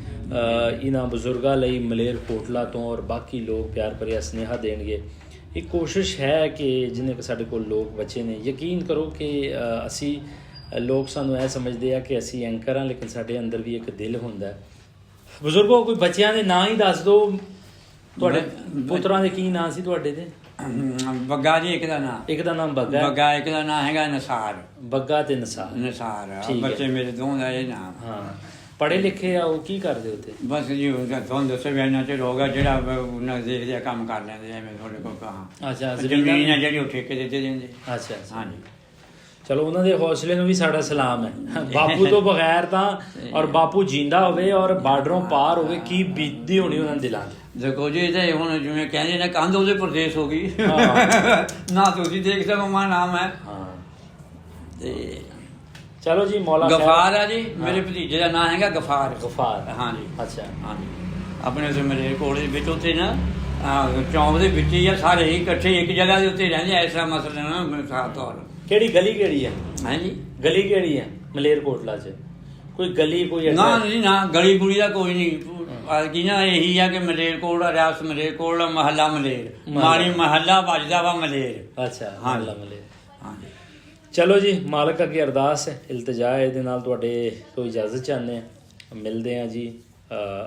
ਇਹਨਾਂ ਬਜ਼ੁਰਗਾਂ ਲਈ ਮਲੇਰਕੋਟਲਾ ਤੋਂ ਔਰ ਬਾਕੀ ਲੋਕ ਪਿਆਰ ਭਰਿਆ ਸੁਨੇਹਾ ਦੇਣਗੇ ਇੱਕ ਕੋਸ਼ਿਸ਼ ਹੈ ਕਿ ਜਿੰਨੇ ਕੁ ਸਾਡੇ ਕੋਲ ਲੋਕ ਬਚੇ ਨੇ, ਯਕੀਨ ਕਰੋ ਕਿ ਅਸੀਂ ਲੋਕ ਸਾਨੂੰ ਇਹ ਸਮਝਦੇ ਆ ਕਿ ਅਸੀਂ ਐਂਕਰ ਹਾਂ, ਲੇਕਿਨ ਸਾਡੇ ਅੰਦਰ ਵੀ ਇੱਕ ਦਿਲ ਹੁੰਦਾ ਹੈ। ਬਜ਼ੁਰਗੋ, ਕੋਈ ਬੱਚਿਆਂ ਦੇ ਨਾਂ ਹੀ ਦੱਸ ਦਿਓ। ਤੁਹਾਡੇ ਪੁੱਤਰਾਂ ਦੇ ਕੀ ਨਾਂ ਸੀ ਤੁਹਾਡੇ ਦੇ? ਬੱਗਾ ਜੀ ਇੱਕ ਦਾ ਨਾਂ। ਇੱਕ ਦਾ ਨਾਮ ਬੱਗਾ। ਬੱਗਾ, ਇੱਕ ਦਾ ਨਾਂ ਹੈਗਾ ਨਿਸਾਰ। ਬੱਗਾ ਤੇ ਨਿਸਾਰ। ਨਿਸਾਰ ਬੱਚੇ ਮੇਰੇ ਦੋਵਾਂ ਦਾ ਇਹ ਨਾਮ। ਹਾਂ, ਪੜ੍ਹੇ ਲਿਖੇ ਆ ਉਹ? ਕੀ ਕਰਦੇ ਉੱਥੇ? ਬਸ ਜੀ ਤੁਹਾਨੂੰ ਦੱਸੋ ਵੀ ਇੰਨਾ ਚਿਰ ਹੋ ਗਿਆ, ਜਿਹੜਾ ਉਹਨਾਂ ਦੇਖਦੇ ਕੰਮ ਕਰ ਲੈਂਦੇ ਐਵੇਂ ਤੁਹਾਡੇ ਕੋਲ ਕਹਾਂ। ਅੱਛਾ, ਜ਼ਮੀਨ ਹੈ ਜਿਹੜੀ ਉਹ ਠੇਕੇ ਦਿੱਤੇ ਜਾਂਦੇ। ਅੱਛਾ, ਹਾਂਜੀ। ਚਲੋ, ਉਹਨਾਂ ਦੇ ਹੌਸਲੇ ਨੂੰ ਵੀ ਸਾਡਾ ਸਲਾਮ ਹੈ। ਬਾਪੂ ਤੋਂ ਬਗੈਰ ਤਾਂ, ਔਰ ਬਾਪੂ ਜਿੰਦਾ ਹੋਵੇ ਔਰ ਬਾਰਡਰੋਂ ਪਾਰ ਹੋਵੇ, ਕੀ ਬੀਤਦੀ ਹੋਣੀ ਉਹਨਾਂ ਦੇ ਦਿਲਾਂ 'ਚ। ਦੇਖੋ ਜੀ, ਤੇ ਹੁਣ ਜਿਵੇਂ ਕਹਿੰਦੇ ਨੇ ਕੰਧ ਉਹਦੇ ਪ੍ਰਦੇਸ਼ ਹੋ ਗਈ ਨਾ, ਤੁਸੀਂ ਦੇਖ ਸਕੋ ਮਾਂ ਨਾਮ ਹੈ। ਹਾਂ, ਤੇ ਚਲੋ ਜੀ, ਮੌਲਾ ਗਫਾਰ ਆ ਜੀ, ਮੇਰੇ ਭਤੀਜੇ ਦਾ ਨਾਂ ਹੈਗਾ ਗਫਾਰ। ਗਫਾਰ, ਹਾਂਜੀ। ਅੱਛਾ, ਹਾਂਜੀ। ਆਪਣੇ ਉੱਥੇ ਮੇਰੇ ਕੋਲ ਦੇ ਵਿੱਚ ਉੱਥੇ ਨਾ ਚੌਂਕ ਦੇ ਵਿੱਚ ਹੀ ਆ, ਸਾਰੇ ਹੀ ਇਕੱਠੇ ਇੱਕ ਜਗ੍ਹਾ ਦੇ ਉੱਤੇ ਰਹਿੰਦੇ। ਐਸਾ ਮਸਲਾ ਨਾ ਮਿਸਾਲ ਤੌਰ। ਕਿਹੜੀ ਗਲੀ ਕਿਹੜੀ ਹੈ? ਹਾਂਜੀ, ਗਲੀ ਕਿਹੜੀ ਹੈ ਮਲੇਰਕੋਟਲਾ 'ਚ? ਕੋਈ ਗਲੀ, ਕੋਈ ਨਾ ਜੀ ਨਾ, ਗਲੀ ਗੁਲੀ ਦਾ ਕੋਈ ਨਹੀਂ। ਕੀ ਨਾ, ਇਹੀ ਆ ਕਿ ਮਲੇਰਕੋਟਲਾ, ਰਿਆਸਤ ਮਲੇਰਕੋਟਲਾ, ਮਹੱਲਾ ਮਲੇਰ, ਮਾੜੀ ਮਹੱਲਾ ਵੱਜਦਾ ਵਾ ਮਲੇਰ। ਅੱਛਾ, ਮਹੱਲਾ ਮਲੇਰ। ਹਾਂਜੀ। ਚਲੋ ਜੀ, ਮਾਲਕ ਅੱਗੇ ਅਰਦਾਸ ਹੈ, ਇਲਤਜਾ ਹੈ, ਇਹਦੇ ਨਾਲ ਤੁਹਾਡੇ ਤੋਂ ਇਜਾਜ਼ਤ ਚਾਹੁੰਦੇ ਹਾਂ। ਮਿਲਦੇ ਹਾਂ ਜੀ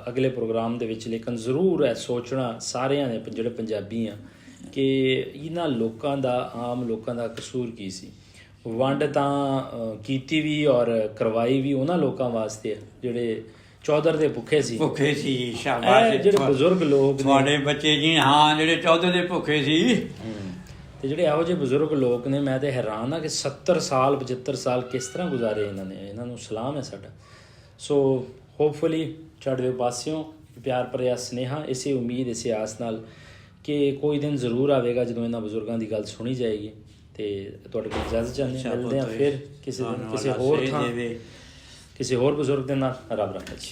ਅਗਲੇ ਪ੍ਰੋਗਰਾਮ ਦੇ ਵਿੱਚ। ਲੇਕਿਨ ਜ਼ਰੂਰ ਹੈ ਸੋਚਣਾ ਸਾਰਿਆਂ ਨੇ, ਜਿਹੜੇ ਪੰਜਾਬੀ ਆ, ਕਿ ਇਹਨਾਂ ਲੋਕਾਂ ਦਾ, ਆਮ ਲੋਕਾਂ ਦਾ ਕਸੂਰ ਕੀ ਸੀ। ਵੰਡ ਤਾਂ ਕੀਤੀ ਵੀ ਔਰ ਕਰਵਾਈ ਵੀ ਉਹਨਾਂ ਲੋਕਾਂ ਵਾਸਤੇ ਜਿਹੜੇ ਚੌਧਰ ਦੇ ਭੁੱਖੇ ਸੀ। ਭੁੱਖੇ ਸੀ, ਸ਼ਾਬਾਸ਼। ਜਿਹੜੇ ਬਜ਼ੁਰਗ ਲੋਕ, ਤੁਹਾਡੇ ਬੱਚੇ ਜੀ, ਹਾਂ, ਜਿਹੜੇ ਚੌਧਰ ਦੇ ਭੁੱਖੇ ਸੀ। ਤੇ ਜਿਹੜੇ ਇਹੋ ਜਿਹੇ ਬਜ਼ੁਰਗ ਲੋਕ ਨੇ, ਮੈਂ ਤੇ ਹੈਰਾਨ ਹਾਂ ਕਿ 70 ਸਾਲ 75 ਸਾਲ ਕਿਸ ਤਰ੍ਹਾਂ ਗੁਜ਼ਾਰੇ ਇਹਨਾਂ ਨੇ। ਇਹਨਾਂ ਨੂੰ ਸਲਾਮ ਹੈ ਸਾਡਾ। ਸੋ ਹੋਪਫੁਲੀ ਚੜ੍ਹਦੇ ਪਾਸਿਓਂ ਪਿਆਰ ਭਰਿਆ ਸੁਨੇਹਾ, ਇਸੇ ਉਮੀਦ, ਇਸੇ ਆਸ ਨਾਲ ਕਿ ਕੋਈ ਦਿਨ ਜ਼ਰੂਰ ਆਵੇਗਾ ਜਦੋਂ ਇਹਨਾਂ ਬਜ਼ੁਰਗਾਂ ਦੀ ਗੱਲ ਸੁਣੀ ਜਾਏਗੀ। ਤੇ ਤੁਹਾਡੇ ਕੋਲ ਇਜਾਜ਼ਤ ਚਾਹੁੰਦੇ ਹਾਂ। ਮਿਲਦੇ ਹਾਂ ਫਿਰ ਕਿਸੇ ਦਿਨ, ਕਿਸੇ ਹੋਰ ਥਾਂ, ਕਿਸੇ ਹੋਰ ਬਜ਼ੁਰਗ ਦੇ ਨਾਲ। ਰੱਬ ਰੱਖਾ ਜੀ।